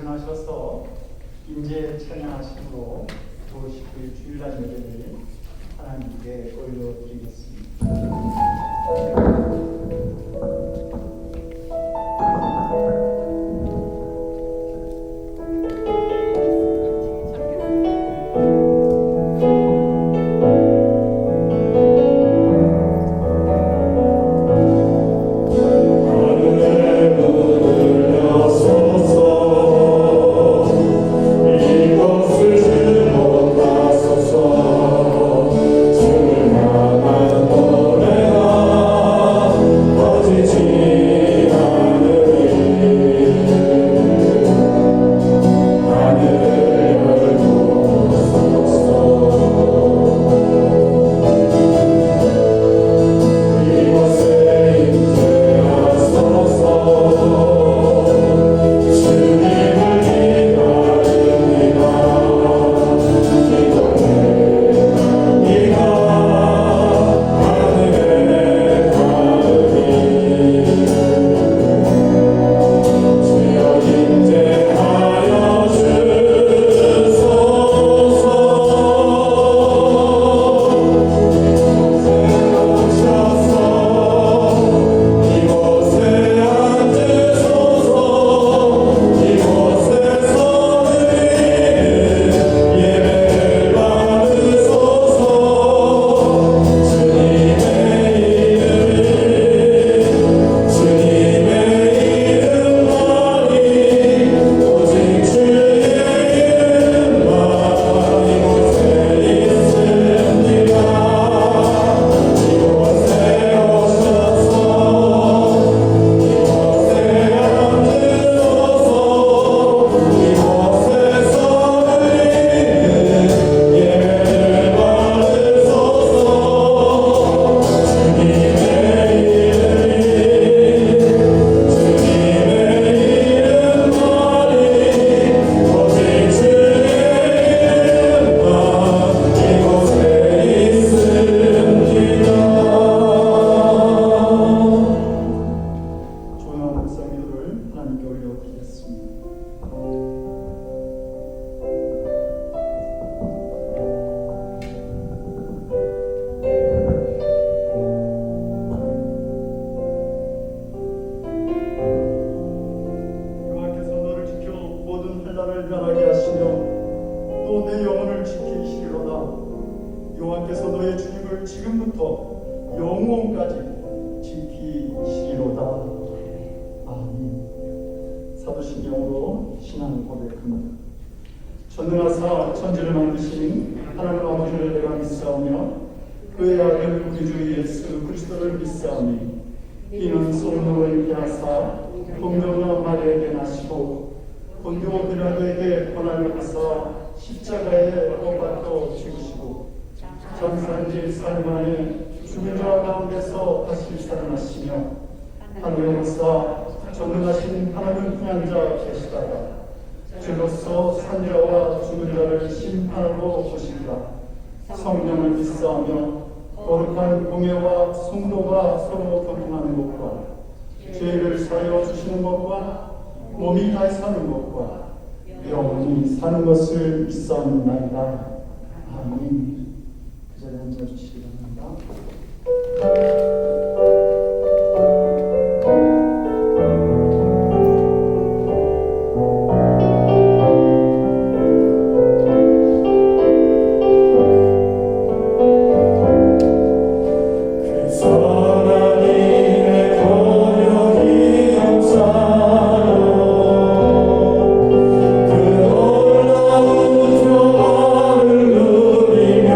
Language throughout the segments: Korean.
일어나셔서 인재 찬양하심으로 5월 19일 주일날 예배를 하나님께 올려드리겠습니다. 변하게 하시며 또 내 영혼을 지키시리로다. 여호와께서 너의 주님을 지금부터 영원까지 지키시리로다. 아멘. 사도신경으로 신앙 고백합니다. 전능하사 천지를 만드신 하나님 아버지를 내가 믿사오며 그의 아들 우리 주 예수 그리스도를 믿사오니 이는 성령을 있게 하사 동정녀 마리아에게 나시고 본디오 빌라도에게 고난을 받사 십자가에 못 박혀 죽으시고 전산지 4일 만에 죽은 자 가운데서 다시 살아나시며 하늘에 오사 전능하신 하나님 풍양자 계시다가 죄로서 산자와 죽은 자를 심판하러 오시리라. 성령을 믿사오며 거룩한 공예와 성도가 서로 교통하는 것과 죄를 사하여 주시는 것과 몸이 다시 사는 것과 영원히 사는 것을 믿사옵나이다. 아멘. 그 자리에 앉아주시기 바랍니다. 그 놀라운 평화를 누리며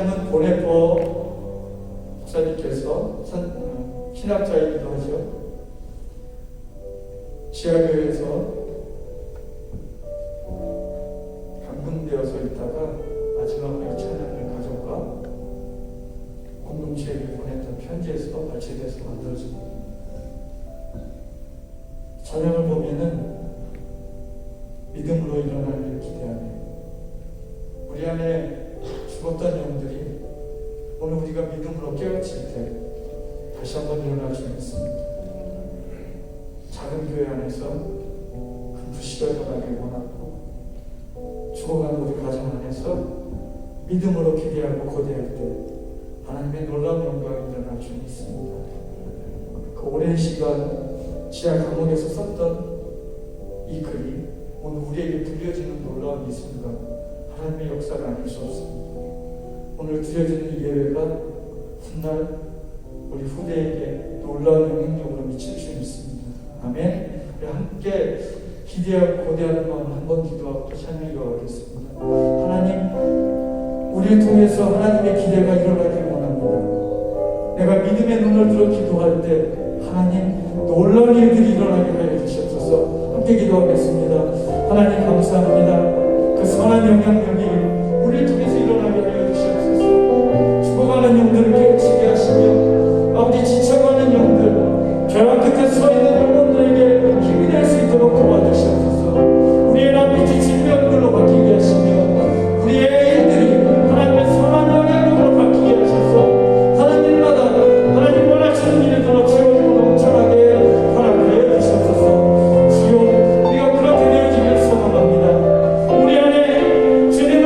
목사님은 보네포 목사님께서 신학자이기도 하죠. 지하교회에서 감금되어서 있다가 마지막으로 찬양을 가족과 공동체에게 보냈던 편지에서 발췌돼서 만들어집니다. 찬양을 보면은 믿음으로 일어나기를 기대하며 우리 안에 죽었던 영들이 오늘 우리가 믿음으로 깨어칠 때 다시 한번 일어날 수 있습니다. 작은 교회 안에서 큰 불씨가 일어나길 원하고 죽어가는 우리 가정 안에서 믿음으로 기대하고 고대할 때 하나님의 놀라운 영광이 일어날 수 있습니다. 그 오랜 시간 지하 감옥에서 썼던 이 글이 오늘 우리에게 들려지는 놀라운 예술과 하나님의 역사가 아닐 수 없습니다. 오늘 들려지는 이 예배가 훗날 우리 후대에게 놀라운 영향력으로 미칠 수 있습니다. 아멘. 우리 함께 기대하고 고대하는 마음 한번 기도하고 찬양해 가겠습니다. 하나님, 우리를 통해서 하나님의 기대가 일어나길 원합니다. 내가 믿음의 눈을 들어 기도할 때 하나님 놀라운 일들이 일어나게 하여 주시옵소서. 함께 기도하겠습니다. 하나님 감사합니다. 그 선한 영향력이 우리를 통해서 일어나게 하여 주시옵소서. 죽어가는 영들을 깨우치게 하시며 아버지 지쳐가는 영들, 벼랑 끝에 서 있는 영혼들에게 힘이 될 수 있도록 도와주시옵소서. 우리의 낯빛이 질병들로 바뀌게 하시며 우리의 일들이 하나님의 선한 영향력으로 바뀌게 하셔서 하는 일마다 하나님 원하시는 일들로 채워지고 넘쳐나게 허락하여 주시옵소서. 주여, 우리가 그렇게 되어지길 소망합니다. 우리 안에 주님의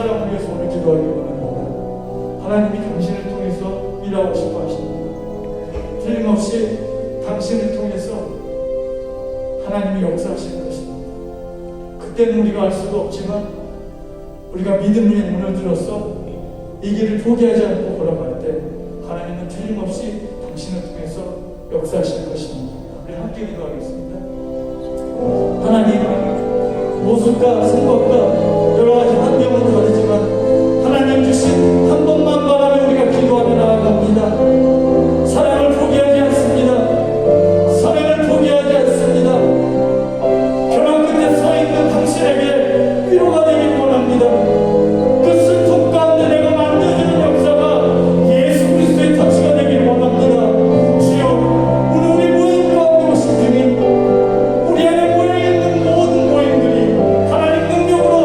사람을 위해서 오늘 기도하기 원합니다. 하나님이 당신을 통해서 일하고 싶어 하십니다. 틀림없이 당신을 통해서 하나님이 역사하실 것입니다. 그때는 우리가 알 수도 없지만 우리가 믿음의 문을 들어서 이 길을 포기하지 않고 걸어갈 때 하나님은 틀림없이 당신을 통해서 역사하실 것입니다. 우리 함께 기도하겠습니다. 하나님, 모습과 생각과 여러 가지 환경은 다르지만 하나님 주신 한 번만 바라며 우리가 기도하며 나아갑니다. 사랑을 포기하지 않습니다. 사랑을 포기하지 않습니다. 결혼 끝에 서 있는 당신에게 위로가 되길 원합니다. 그 슬픔 가운데 내가 만들어주는 역사가 예수 그리스도의 터치가 되길 원합니다. 주여, 오늘 우리 모임 가운데 오신 주님, 우리 안에 모여있는 모든 모임들이 하나님 능력으로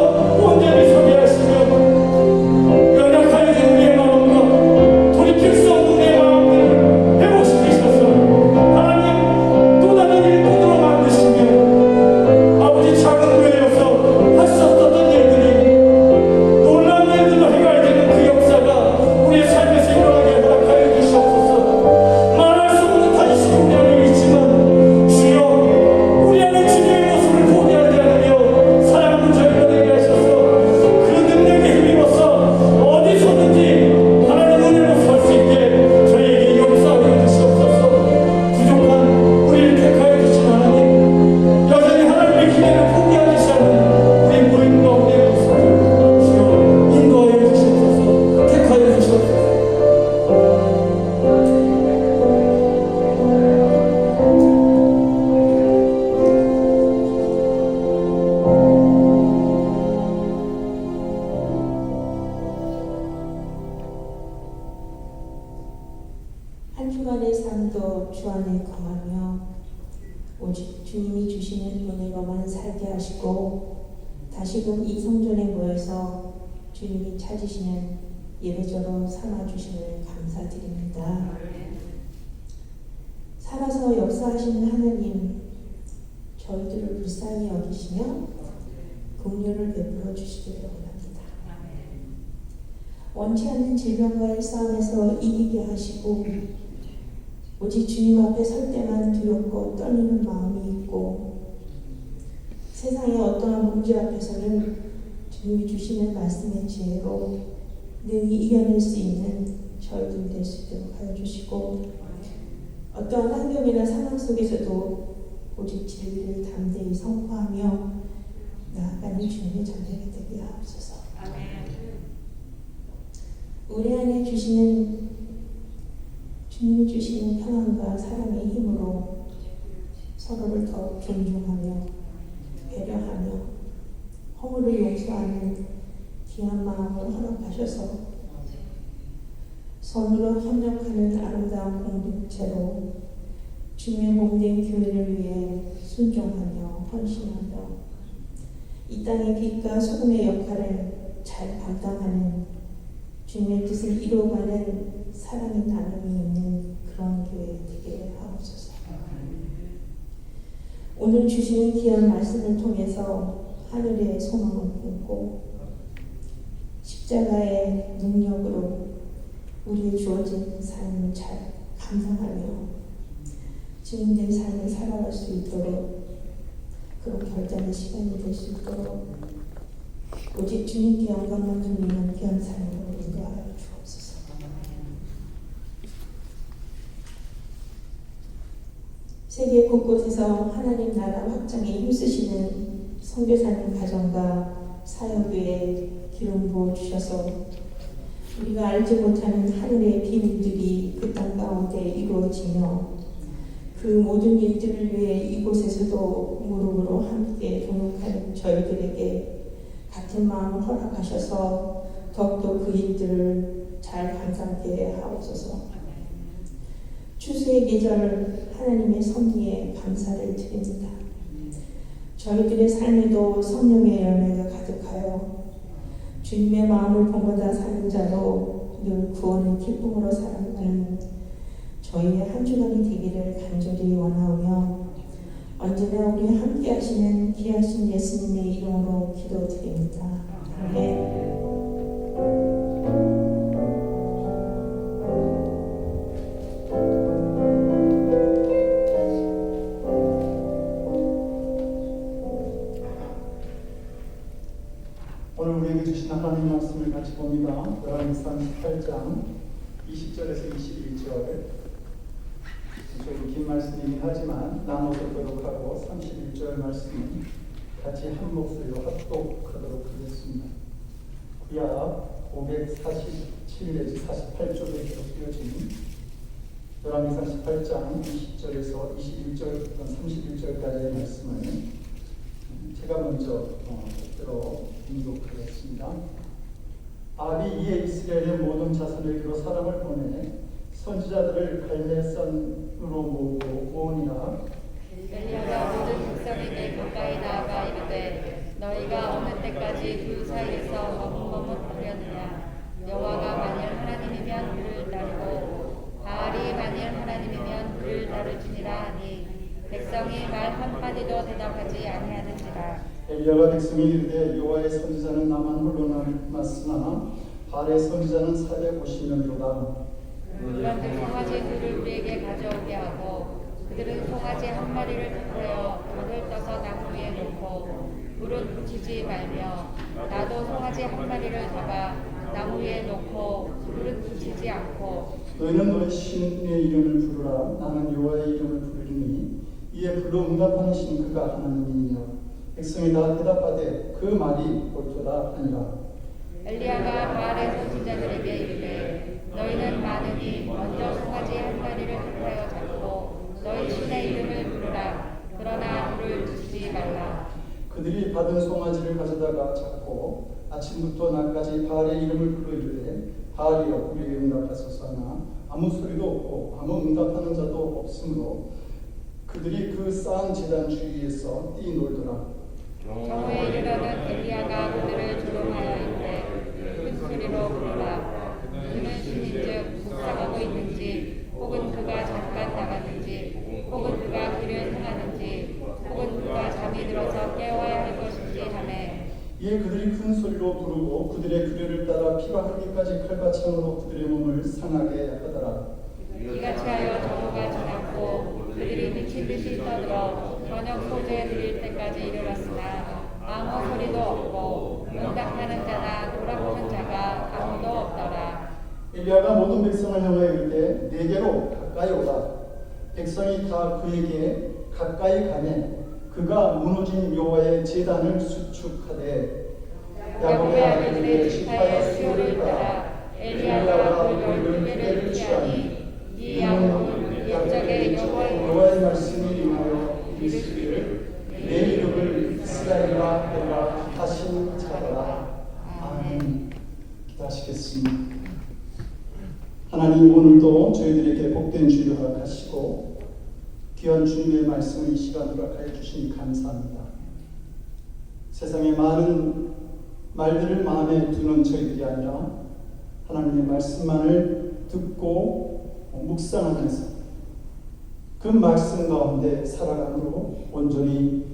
온전히 서게 하시며 연약하여 진 우리의 마음과 돌이킬 수 없는 우리의 마음들을 회복시키셔서 하나님 또 다른 일꾼으로 만드시며 아버지 작은 교회여서 할 수 없었던 일들이 놀라운 일들로 해결되는 그 역사가 우리의 삶에서 일어나게 허락하여 주시옵소서. 말할 수 없는 다시시 우리 안에 있지만 주여, 우리 안에 주님의 모습을 포기하지 않으며 사랑하는 저희가 되게 하셔서 그 능력에 힘입어서 어디서든지 하나님 은혜로 설 수 있게 저희에게 역사하여 주시옵소서. 부족한 우리를 택하여 주신 하나님, 여전히 하나님의 기회를 포기하지 않은 우리 모임과 우리의 모습을 주여 인도하여 주시옵소서. 택하여 주시옵소서. 한 주간의 삶도 주 안에 거하며 오직 주님이 주시는 은혜로만 살게 하시고 다시금 이 성전에 모여서 주님이 찾으시는 예배자로 삼아주심을 감사드립니다. 살아서 역사하시는 하나님, 저희들을 불쌍히 여기시며 긍휼을 베풀어 주시기를 원합니다. 원치 않는 질병과의 싸움에서 이기게 하시고 오직 주님 앞에 설 때만 두렵고 떨리는 마음이 있고 세상의 어떠한 문제 앞에서는 주님이 주시는 말씀의 지혜로 능히 이겨낼 수 있는 저희들 될 수 있도록 하여 주시고 어떠한 환경이나 상황 속에서도 오직 진리를 담대히 선포하며 나아가는 주님의 자녀가 되게 하옵소서. 우리 안에 주님이 주시는 평안과 사랑의 힘으로 서로를 더 존중하며 배려하며 허물을 용서하는 귀한 마음을 허락하셔서 선으로 협력하는 아름다운 공동체로 주님의 몸된 교회를 위해 순종하며 헌신하며 이 땅의 빛과 소금의 역할을 잘 감당하는 주님의 뜻을 이루어가는 사랑의 나눔이 있는 그런 교회 되게 하옵소서. 오늘 주시는 귀한 말씀을 통해서 하늘의 소망을 품고 십자가의 능력으로 우리의 주어진 삶을 잘 감당하며 증인된 삶을 살아갈 수 있도록 그런 결단의 시간이 될 수 있도록 오직 주님께 영광만 돌리는 귀한 삶으로 인도하여 주옵소서. 세계 곳곳에서 하나님 나라 확장에 힘쓰시는 선교사님 가정과 사역에 기름 부어 주셔서 우리가 알지 못하는 하늘의 비밀들이 그 땅 가운데 이루어지며 그 모든 일들을 위해 이곳에서도 무릎으로 함께 동역하는 저희들에게 같은 마음을 허락하셔서 더욱더 그 일들을 잘 감당하게 하옵소서. 추수의 계절 하나님의 섭리에 감사를 드립니다. 저희들의 삶에도 성령의 열매가 가득하여 주님의 마음을 본받아 사는 자로 늘 구원의 기쁨으로 살아가는 저희의 한 주간이 되기를 간절히 원하오며 언제나 우리 함께 하시는 귀하신 예수님의 이름으로 기도드립니다. 아멘. 같이 봅니다. 열왕기상 18장 20절에서 21절. 좀 긴 말씀이긴 하지만 나눠서 보도록 하고 31절 말씀은 같이 한 목소리로 합독하도록 하겠습니다. 구약 547 내지 48쪽에 기록되어진 열왕기상 18장 20절에서 21절, 31절까지의 말씀을 제가 먼저 듣도록 인도하겠습니다. 아합이 이에 이스라엘의 모든 자손을 기로 사람을 보내 선지자들을 갈레산으로 모으니라. 엘리야가 모든 백성에게 가까이 나아가 이르되 너희가 어느 때까지 그 사이에서 머뭇머뭇하려느냐. 여호와가 만일 하나님이면 그를 따르고 바알이 만일 하나님이면 그를 따르지니라 하니 백성이 말 한마디도 대답하지 아니하는지라. 엘리야가 백성이 이르되 여호와의 선지자는 나만 홀로 남았으나 바알의 선지자는 450명이로다. 그런즉 송아지 둘을 우리에게 가져오게 하고 그들은 송아지 한 마리를 택하여 닭을 떠서 나무 위에 놓고 불은 붙이지 말며 나도 송아지 한 마리를 잡아 나무 위에 놓고 불은 붙이지 않고 너희는 너희 신의 이름을 부르라. 나는 여호와의 이름을 부르리니 이에 불로 응답하는 신 그가 하나님이니라. 백성이 다 대답하되 그 말이 옳도다 하니라. 엘리야가 바알의 선지자들에게 이르되 너희는 많으니 먼저 송아지 한 마리를 택하여 잡고 너희 신의 이름을 부르라. 그러나 불을 붙이지 말라. 그들이 받은 송아지를 가져다가 잡고 아침부터 낮까지 바알의 이름을 불러 이르되 바알이여 우리에게 응답하소서 하나 아무 소리도 없고 아무 응답하는 자도 없으므로 그들이 그 쌓은 제단 주위에서 뛰놀더라. 정오에 이르러는 엘리야가 그들을 조롱하여 이르되 큰 소리로 부르라. 그는 신인즉 묵상하고 있는지 혹은 그가 잠깐 나갔는지 혹은 그가 길을 행하는지 혹은 그가 잠이 들어서 깨워야 할 것인지 하매 이에 그들이 큰 소리로 부르고 그들의 규례를 따라 피가 흘리기까지 칼바창으로 그들의 몸을 상하게 하더라. 이같이 하여 정오가 지났고 그들이 미친 듯이 떠들어 저녁 소재 드릴 때까지 이르렀으나 아무 소리도 없고 응답하는 자나 돌아보는 자가 아무도 없더라. 엘리야가 모든 백성을 향하여 이르되 내게로 가까이 오라. 백성이 다 그에게 가까이 가매 그가 무너진 여호와의 제단을 수축하되 야곱의 아들들의 지파의 수요를 따라 엘리야가 돌돌 회개를 취하니 이 야곱은 옛적에 여호와의 말씀이 임하여 이르시기를 내 이름을 이스라엘이라 하라 하신 자라. 아멘. 기도하시겠습니다. 하나님 오늘도 저희들에게 복된 주를 허락하시고 귀한 주님의 말씀을 이 시간 허락하여 주시니 감사합니다. 세상의 많은 말들을 마음에 두는 저희들이 아니라 하나님의 말씀만을 듣고 묵상하면서 그 말씀 가운데 살아감으로 온전히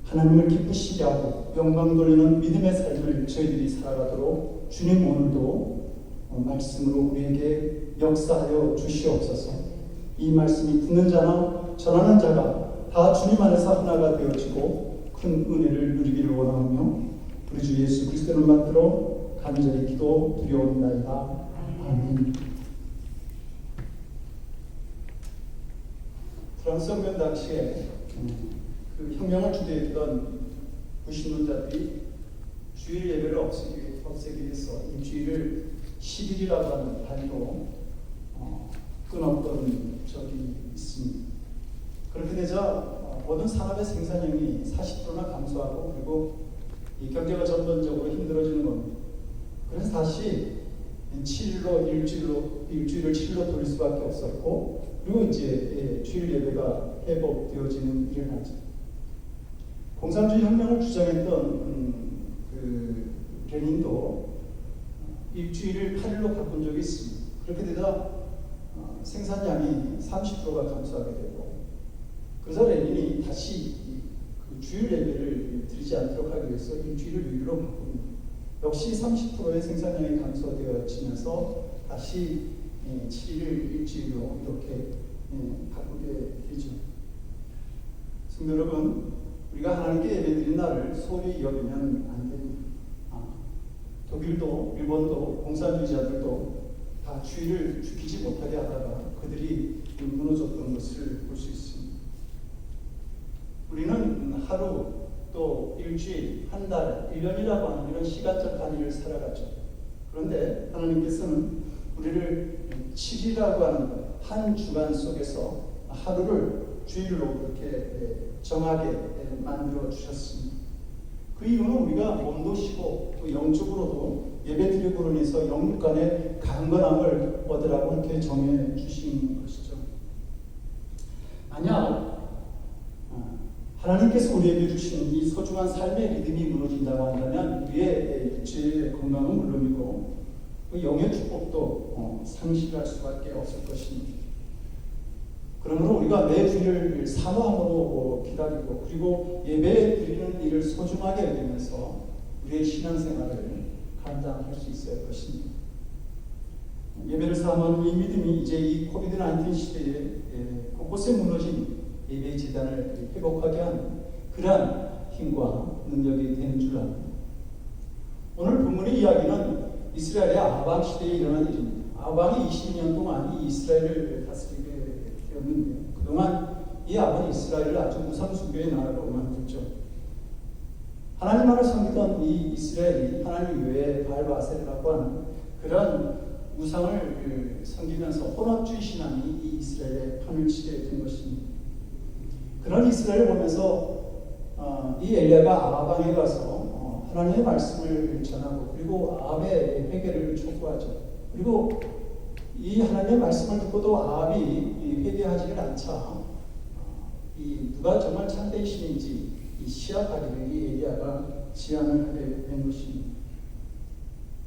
하나님을 기쁘시게 하고 영광 돌리는 믿음의 삶을 저희들이 살아가도록 주님 오늘도 말씀으로 우리에게 역사하여 주시옵소서. 이 말씀이 듣는 자나 전하는 자가 다 주님 안에서 하나가 되어지고 큰 은혜를 누리기를 원하며 우리 주 예수 그리스도를 받들어 간절히 기도 드려옵나이다. 아멘. 프랑스 혁명 당시에 그 혁명을 주도했던 무신론자들이 주일 예배를 없애기 위해서 일주일을 10일이라고 하는 단위로 끊었던 적이 있습니다. 그렇게 되자 모든 산업의 생산량이 40%나 감소하고 그리고 이 경제가 전반적으로 힘들어지는 겁니다. 그래서 다시 7일로 일주일을 7일로 돌릴 수밖에 없었고 그리고 이제 주일 예배가 회복되어지는 일을 하죠. 공산주의 혁명을 주장했던 그 레닌도 일주일을 8일로 바꾼 적이 있습니다. 그렇게 되다 생산량이 30%가 감소하게 되고 그래서 레닌이 다시 그 주일 예배를 드리지 않도록 하기 위해서 일주일을 6일로 바꿉니다. 역시 30%의 생산량이 감소되어지면서 다시 7일 일주일로 이렇게 바꾸게 되죠. 성도 여러분, 우리가 하나님께 예배드린 날을 소홀히 여기면 안 됩니다. 독일도 일본도 공산주의자들도 다 주의를 지키지 못하게 하다가 그들이 무너졌던 것을 볼 수 있습니다. 우리는 하루 또 일주일, 한 달, 1년이라고 하는 이런 시간적 단위를 살아가죠. 그런데 하나님께서는 우리를 7이라고 하는 한 주간 속에서 하루를 주일로 그렇게 정하게 만들어 주셨습니다. 그 이유는 우리가 몸도 쉬고 또 영적으로도 예배드림으로 인해서 영육 간의 강건함을 얻으라고 이렇게 정해 주신 것이죠. 만약 하나님께서 우리에게 주신 이 소중한 삶의 리듬이 무너진다고 한다면 우리의 육체의 건강은 물론이고 그 영의 축복도 상실할 수밖에 없을 것입니다. 그러므로 우리가 매 주일을 사모함으로 기다리고 그리고 예배 드리는 일을 소중하게 여기면서 우리의 신앙생활을 감당할 수 있어야 할 것입니다. 예배를 사모하는 이 믿음이 이제 이 코비드-19 시대에 곳곳에 무너진 예배의 재단을 회복하게 하는 그러한 힘과 능력이 되는 줄 압니다. 오늘 본문의 이야기는 이스라엘의 아방 시대에 일어난 일입니다. 아방이 20년 동안 이 이스라엘을 다스리게 되었는데 그동안 이 아방이 이스라엘을 아주 우상숭배의 나라로 만들었죠. 하나님만을 섬기던 이 이스라엘이 하나님 외에 바알바세라고 하는 그런 우상을 섬기면서 혼합주의 신앙이 이 이스라엘의 판을 치게 된 것입니다. 그런 이스라엘을 보면서 이 엘리야가 아방에 가서 하나님의 말씀을 전하고 그리고 아합의 회개를 촉구하죠. 그리고 이 하나님의 말씀을 듣고도 아합이 회개하지를 않자 이 누가 정말 참된 신인지 이 시합하기를 이 엘리야가 제안을 하게 된 것입니다.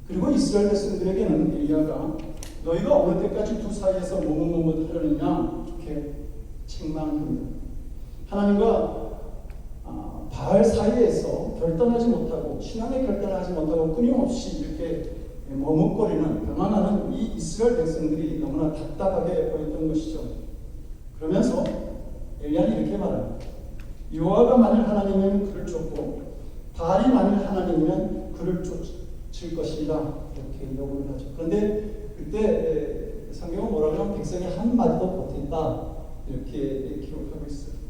그리고 이스라엘 백성들에게는 엘리야가 너희가 어느 때까지 두 사이에서 머뭇머뭇하려느냐 이렇게 책망합니다. 하나님과 바알 사이에서 결단하지 못하고 신앙의 결단을 하지 못하고 끊임없이 이렇게 머뭇거리는 방황하는 이 이스라엘 백성들이 너무나 답답하게 보였던 것이죠. 그러면서 엘리야는 이렇게 말합니다. 여호와가 만일 하나님이면 그를 쫓고 바알이 만일 하나님이면 그를 쫓을 것이다 이렇게 요구를 하죠. 그런데 그때 성경은 뭐라고 하면 백성이 한마디도 못했다 이렇게 기록하고 있어요.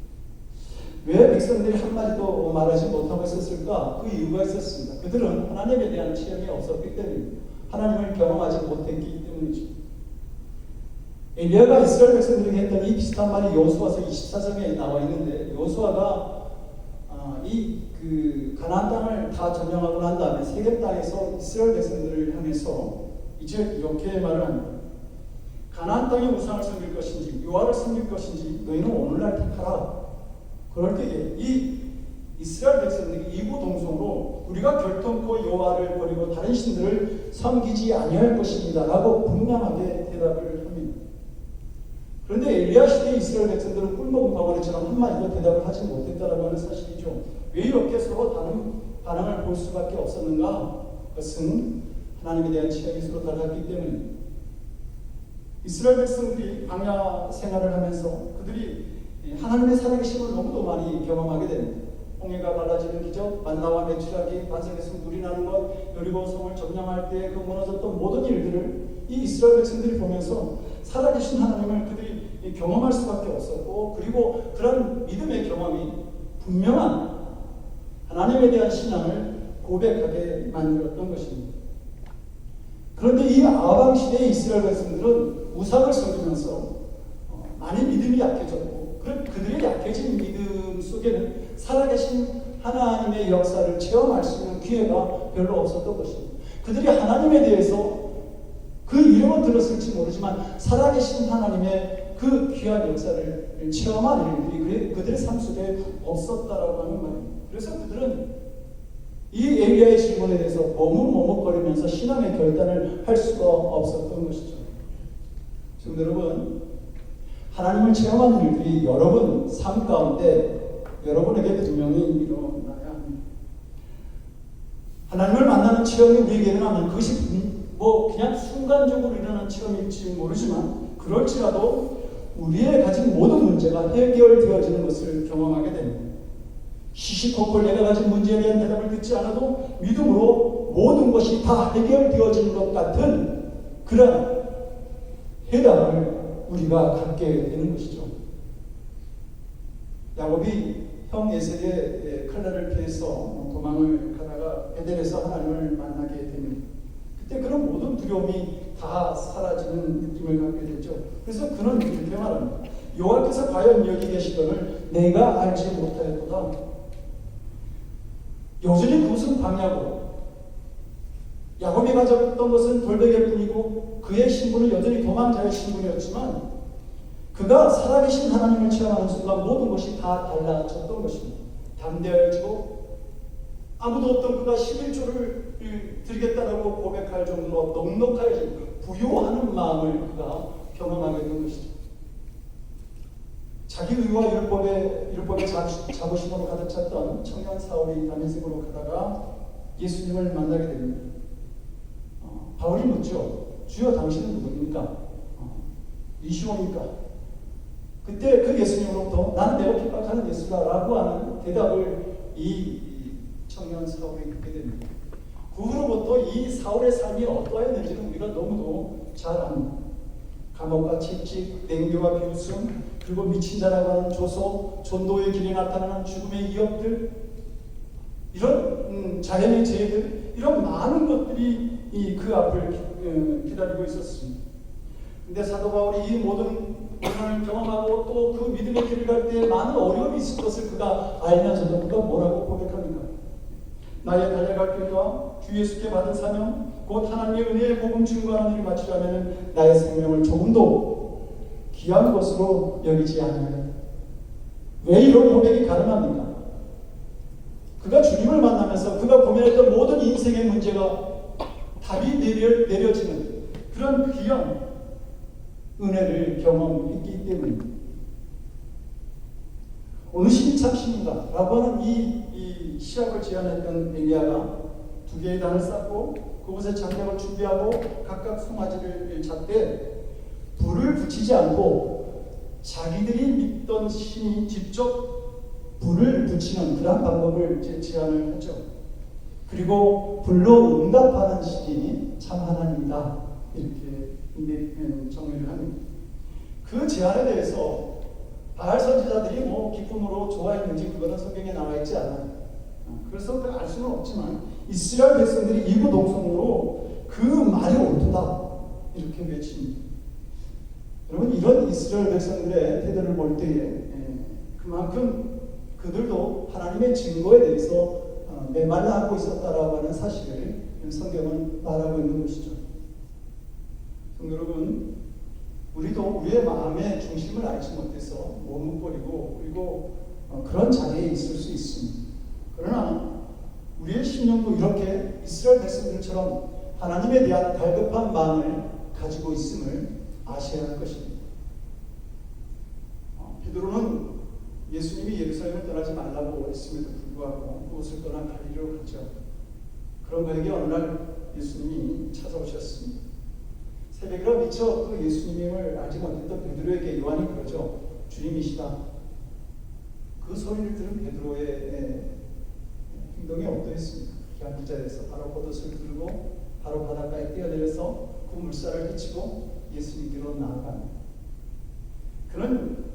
왜 백성들이 한마디도 말하지 못하고 있었을까? 그 이유가 있었습니다. 그들은 하나님에 대한 체험이 없었기 때문입니다. 하나님을 경험하지 못했기 때문이죠. 엘리야가 이스라엘 백성들에게 했던 이 비슷한 말이 여호수아서 24장에 나와 있는데 여호수아가 그 가나안 땅을 다 점령하고 난 다음에 세겜 땅에서 이스라엘 백성들을 향해서 이제 이렇게 말을 합니다. 가나안 땅의 우상을 섬길 것인지 여호와를 섬길 것인지 너희는 오늘날 택하라. 그럴 때에 이 이스라엘 백성들이 이구동성으로 우리가 결통코 여호와를 버리고 다른 신들을 섬기지 아니할 것입니다 라고 분명하게 대답을 합니다. 그런데 엘리야 시대의 이스라엘 백성들은 꿀먹은 덩어리처럼 한마디도 대답을 하지 못했다라고 하는 사실이죠. 왜 이렇게 서로 다른 반응을 볼 수밖에 없었는가? 그것은 하나님에 대한 취향이 서로 달랐기 때문입니다. 이스라엘 백성들이 광야 생활을 하면서 그들이 하나님의 살아계심을 너무도 많이 경험하게 됩니다. 홍해가 갈라지는 기적, 만나와 메추라기, 반석에서 물이 나는 것, 여리고 성을 점령할 때 그 무너졌던 모든 일들을 이 이스라엘 백성들이 보면서 살아계신 하나님을 그들이 경험할 수밖에 없었고 그리고 그런 믿음의 경험이 분명한 하나님에 대한 신앙을 고백하게 만들었던 것입니다. 그런데 이 아방 시대의 이스라엘 백성들은 우상을 섬기면서 많이 믿음이 약해졌고 그들의 약해진 믿음 속에는 살아계신 하나님의 역사를 체험할 수 있는 기회가 별로 없었던 것입니다. 그들이 하나님에 대해서 그 이름은 들었을지 모르지만 살아계신 하나님의 그 귀한 역사를 체험한 일들이 그들의 삶 속에 없었다라고 하는 말입니다. 그래서 그들은 이 엘리야의 질문에 대해서 머뭇머뭇거리면서 신앙의 결단을 할 수가 없었던 것이죠. 지금 여러분, 하나님을 체험하는 일들이 여러분 삶 가운데 여러분에게 분명히 일어나야 합니다. 하나님을 만나는 체험이 우리에게 일어나면 그것이 그냥 순간적으로 일어나는 체험일지 모르지만 그럴지라도 우리의 가진 모든 문제가 해결되어지는 것을 경험하게 됩니다. 시시콜콜 내가 가진 문제에 대한 대답을 듣지 않아도 믿음으로 모든 것이 다 해결되어진 것 같은 그런 해답을 우리가 갖게 되는 것이죠. 야곱이 형 에셀의 칼날을 피해서 도망을 가다가 베델에서 하나님을 만나게 됩니다. 그때 그런 모든 두려움이 다 사라지는 느낌을 갖게 되죠. 그래서 그는 이렇게 말합니다. 여호와께서 과연 여기 계시거늘 내가 알지 못하였도다. 여전히 그것은 광야고 야곱이 가졌던 것은 돌베개일 뿐이고 그의 신분은 여전히 도망자의 신분이었지만 그가 살아계신 하나님을 체험하는 순간 모든 것이 다 달라졌던 것입니다. 담대해지고 아무도 없던 그가 11조를 드리겠다라고 고백할 정도로 넉넉하게 부요하는 마음을 그가 경험하게 된 것이죠. 자기 의와 율법의 자부심으로 가득 찼던 청년 사울이 다메섹으로 가다가 예수님을 만나게 됩니다. 바울이 묻죠. 주여 당신은 누구입니까? 이시오니까. 그때 그 예수님으로부터 나는 매우 핍박하는 예수다라고 하는 대답을 이 청년 사울이 듣게 됩니다. 그 후로부터 이 사울의 삶이 어떠했는지는 우리가 너무도 잘 압니다. 감옥과 채찍, 냉교와 비웃음, 그리고 미친 자라고 하는 조소, 전도의 길에 나타나는 죽음의 위협들, 이런 자연의 재해들, 이런 많은 것들이 그 앞을 기다리고 있었습니다. 근데 사도 바울이 이 모든 고난을 경험하고 또 그 믿음의 길을 갈 때 많은 어려움이 있을 것을 그가 알면서도 그가 뭐라고 고백합니까? 나의 달려갈 길과 주 예수께 받은 사명, 곧 하나님의 은혜의 복음 증거하는 일을 마치려면 나의 생명을 조금도 귀한 것으로 여기지 않아야. 왜 이런 고백이 가능합니까? 그가 주님을 만나면서 그가 고민했던 모든 인생의 문제가 답이 내려지는 그런 귀한 은혜를 경험했기 때문입니다. 어느 신이 참 신인가? 라고 하는 이 시합을 제안했던 엘리야가 2개의 단을 쌓고 그곳에 장작을 준비하고 각각 송아지를 잡되 불을 붙이지 않고 자기들이 믿던 신이 직접 불을 붙이는 그런 방법을 제안을 하죠. 그리고 불로 응답하는 신이 참 하나님이다. 이렇게 정리를 합니다. 그 제안에 대해서 바알 선지자들이 기쁨으로 좋아했는지 그거는 성경에 나와 있지 않아요. 그래서 알 수는 없지만 이스라엘 백성들이 이구동성으로 그 말이 옳도다 이렇게 외칩니다. 여러분 이런 이스라엘 백성들의 태도를 볼 때에 그만큼 그들도 하나님의 증거에 대해서 메말라 하고 있었다라고 하는 사실을 성경은 말하고 있는 것이죠. 여러분 우리도 우리의 마음의 중심을 알지 못해서 머뭇거리고 그리고 그런 자리에 있을 수 있습니다. 그러나 우리의 심령도 이렇게 이스라엘 백성들처럼 하나님에 대한 달급한 마음을 가지고 있음을 아셔야 할 것입니다. 베드로는 예수님이 예루살렘을 떠나지 말라고 했음에도 불구하고 그곳을 떠나 갈릴리로 갔죠. 그런 그에게 어느 날 예수님이 찾아오셨습니다. 새벽이라 미처 그 예수님을 알지 못했던 베드로에게 요한이 그러죠. 주님이시다. 그 소리를 들은 베드로의 행동이 어떠했습니까? 그냥 그 자리에서 바로 겉옷을 들고 바로 바닷가에 뛰어내려서 그 물살을 헤치고 예수님께로 나아갑니다. 그는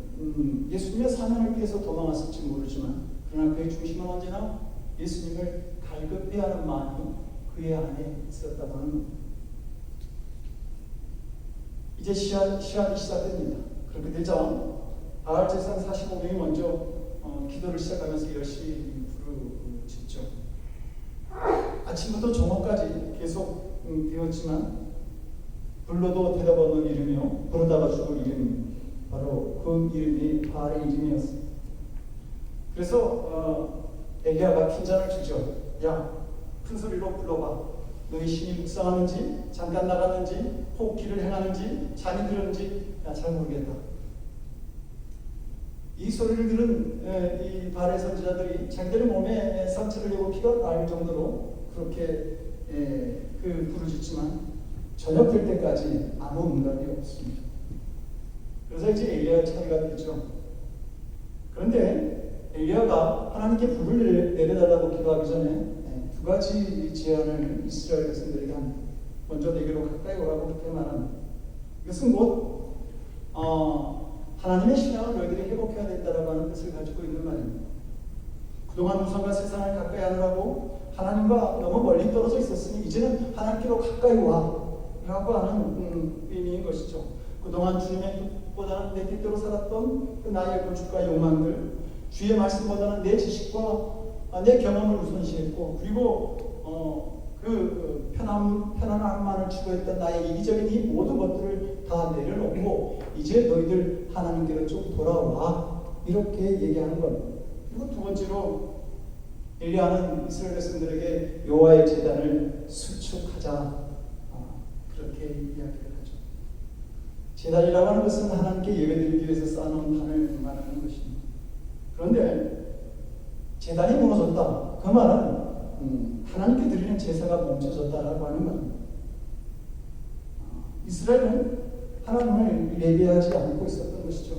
예수님의 사명을 위해서 도망왔을지 모르지만 그러나 그의 중심은 언제나 예수님을 갈급해하는 마음이 그의 안에 있었다고 하는 겁니다. 이제 시합이 시작됩니다. 그렇게 되자 바알 제사장 45명이 먼저 기도를 시작하면서 열심히 부르짖죠. 아침부터 저녁까지 계속 되었지만 불러도 대답 없는 이름이요 부르다가 죽을 이름이 바로 그 이름이 바알의 이름이었습니다. 그래서 엘리야가 핀잔을 주죠. 야, 큰 소리로 불러봐. 너희 신이 묵상하는지 잠깐 나갔는지 혹기를 행하는지 잔이 들었는지 잘 모르겠다. 이 소리를 들은 이 바알의 선지자들이 자기들의 몸에 상처를 내고 피가 나올 정도로 그렇게 부르짖지만 저녁 될 때까지 아무 응답이 없습니다. 그래서 이제 엘리야의 차례가 되죠. 그런데 엘리야가 하나님께 불을 내려달라고 기도하기 전에 두 가지 제안을 이스라엘 백성들에게 합니다. 먼저 내게로 가까이 오라고 그렇게 말합니다. 이것은 곧 하나님의 신앙을 너희들이 회복해야 된다라고 하는 뜻을 가지고 있는 말입니다. 그동안 우상과 세상을 가까이 하느라고 하나님과 너무 멀리 떨어져 있었으니 이제는 하나님께로 가까이 와라고 하는 의미인 것이죠. 그동안 주님의 뜻보다는 내 뜻대로 살았던 그 나의 고집과 욕망들, 주의 말씀보다는 내 지식과 내 경험을 우선시했고, 그리고 편안함만을 추구했던 나의 이기적인 이 모든 것들을 다 내려놓고 이제 너희들 하나님께로 좀 돌아와, 이렇게 얘기하는 겁니다. 그리고 두 번째로 엘리야는 이스라엘 백성들에게 여호와의 제단을 수축하자, 그렇게 이야기를 하죠. 제단이라고 하는 것은 하나님께 예배드리기 위해서 쌓아놓은 단을 말하는 것입니다. 그런데 제단이 무너졌다, 그 말은 하나님께 드리는 제사가 멈춰졌다라고 하는 말입니다. 이스라엘은 하나님을 예배하지 않고 있었던 것이죠.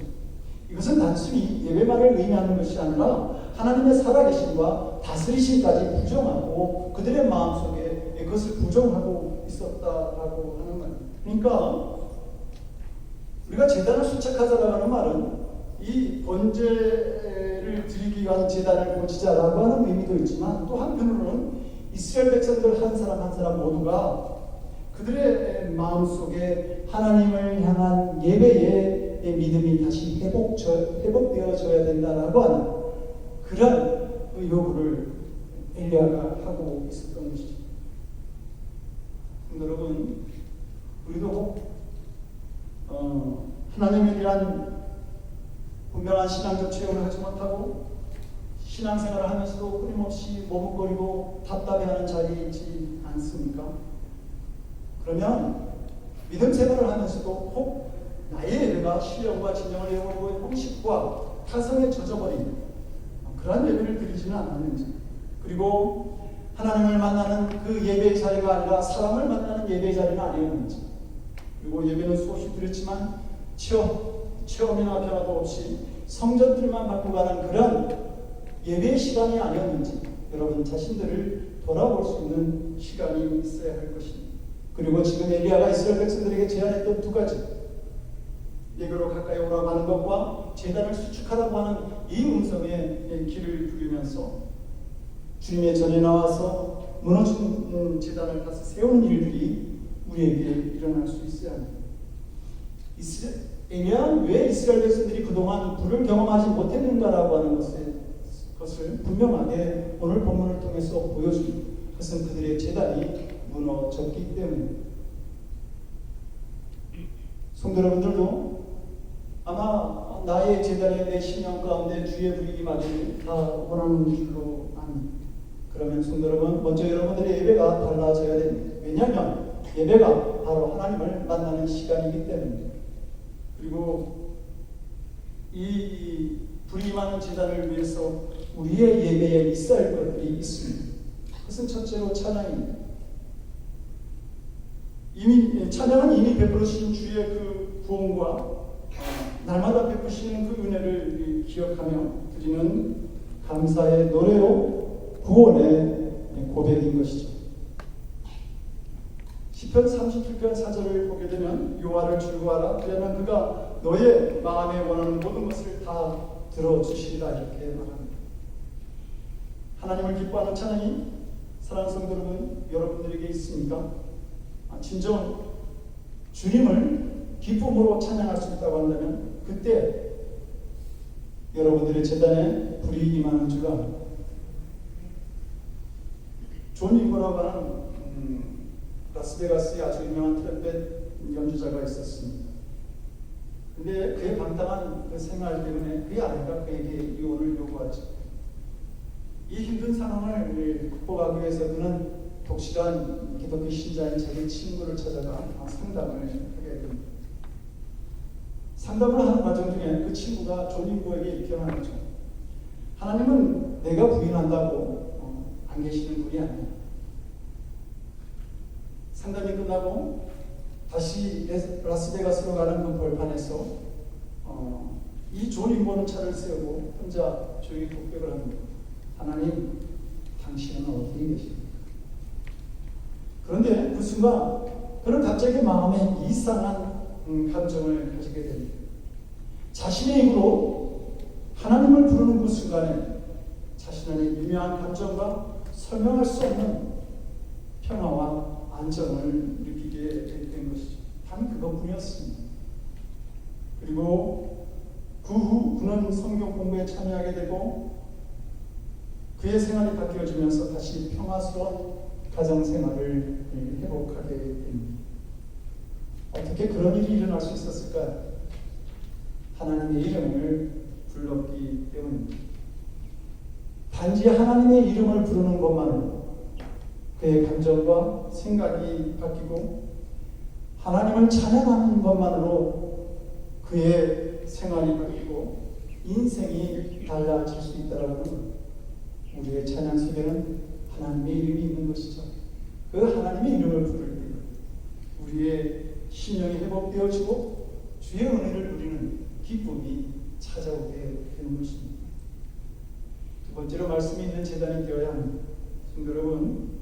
이것은 단순히 예배만을 의미하는 것이 아니라 하나님의 살아계심과 다스리심까지 부정하고 그들의 마음속에 그것을 부정하고 있었다라고 하는 말입니다. 그러니까 우리가 제단을 수착하자라고 하는 말은 이 번제를 드리기 위한 제단을 고치자라고 하는 의미도 있지만, 또 한편으로는 이스라엘 백성들 한 사람 한 사람 모두가 그들의 마음속에 하나님을 향한 예배의 믿음이 다시 회복되어져야 된다라고 하는 그런 요구를 엘리야가 하고 있었던 것이죠. 여러분, 우리도 하나님에 대한 분명한 신앙적 체험을 하지 못하고 신앙생활을 하면서도 끊임없이 머뭇거리고 답답해하는 자리에 있지 않습니까? 그러면 믿음 생활을 하면서도 혹 나의 예배가 신령과 진정을 이루고 형식과 타성에 젖어버린 그러한 예배를 드리지는 않았는지, 그리고 하나님을 만나는 그 예배의 자리가 아니라 사람을 만나는 예배의 자리는 아니었는지, 그리고 예배는 수없이 드렸지만 체험이나 변화도 없이 성전들만 바꿔가는 그런 예배의 시간이 아니었는지, 여러분 자신들을 돌아볼 수 있는 시간이 있어야 할 것입니다. 그리고 지금 엘리야가 이스라엘 백성들에게 제안했던 두 가지, 내게로 가까이 오라고 하는 것과 제단을 수축하라고 하는 이 음성에 귀를 기울이면서 주님의 전에 나와서 무너진 제단을 다시 세우는 일들이 우리에게 일어날 수 있어야 합니다. 엘리야는 왜 이스라엘 백성들이 그동안 불을 경험하지 못했는가라고 하는 것을 분명하게 오늘 본문을 통해서 보여줍니다. 그것은 그들의 제단이 무너졌기 때문입니다. 성도 여러분들도 아마 나의 제단에 내 신령 가운데 주의 불이 임하기를 다 원하는 줄로 압니다. 그러면 성도 여러분, 먼저 여러분들의 예배가 달라져야 됩니다. 왜냐하면 예배가 바로 하나님을 만나는 시간이기 때문입니다. 그리고 이 불이 임하는 제단을 위해서 우리의 예배에 있어야 할 것들이 있습니다. 그것은 첫째로 찬양입니다. 찬양은 이미 베풀으신 주의 그 구원과 날마다 베푸시는 그 은혜를 기억하며 드리는 감사의 노래로 구원의 고백인 것이죠. 시편 37편 4절을 보게 되면 여호와를 즐거워하라, 그러면 그가 너의 마음에 원하는 모든 것을 다 들어주시리라, 이렇게 말합니다. 하나님을 기뻐하는 찬양이 사랑하는 성도 여러분, 여러분들에게 있습니까? 진정 주님을 기쁨으로 찬양할 수 있다고 한다면 그때 여러분들의 제단에 불이 임하는 줄 압니다. 존 잉거라고 하는 라스베가스의 아주 유명한 트럼펫 연주자가 있었습니다. 근데 그의 방탕한 그 생활 때문에 그의 아내가 그에게 이혼을 요구하죠. 이 힘든 상황을 극복하기 위해서 그는 독실한 기독교 신자인 자기 친구를 찾아가 상담을 하게 됩니다. 상담을 하는 과정 중에 그 친구가 존 잉거에게 이렇게 말하죠. 하나님은 내가 부인한다고 안 계시는 분이 아니야. 상담이 끝나고 다시 라스베가스로 가는 그 벌판에서 이 좋은 인본은 차를 세우고 혼자 조용히 독백을 합니다. 하나님, 당신은 어디 계십니까? 그런데 그 순간 그는 갑자기 마음에 이상한 감정을 가지게 됩니다. 자신의 입으로 하나님을 부르는 그 순간에 자신의 미묘한 감정과 설명할 수 없는 평화와 안정을 느끼게 된 것이죠. 단 그것뿐이었습니다. 그리고 그 후 그는 성경 공부에 참여하게 되고 그의 생활이 바뀌어지면서 다시 평화스러운 가정생활을 회복하게 됩니다. 어떻게 그런 일이 일어날 수 있었을까요? 하나님의 이름을 불렀기 때문입니다. 단지 하나님의 이름을 부르는 것만으로 그의 감정과 생각이 바뀌고 하나님을 찬양하는 것만으로 그의 생활이 바뀌고 인생이 달라질 수 있다는 것. 우리의 찬양 속에는 하나님의 이름이 있는 것이죠. 그 하나님의 이름을 부를 때 우리의 신령이 회복되어지고 주의 은혜를 누리는 기쁨이 찾아오게 되는 것입니다. 두 번째로 말씀이 있는 제단이 되어야 합니다. 성도 여러분,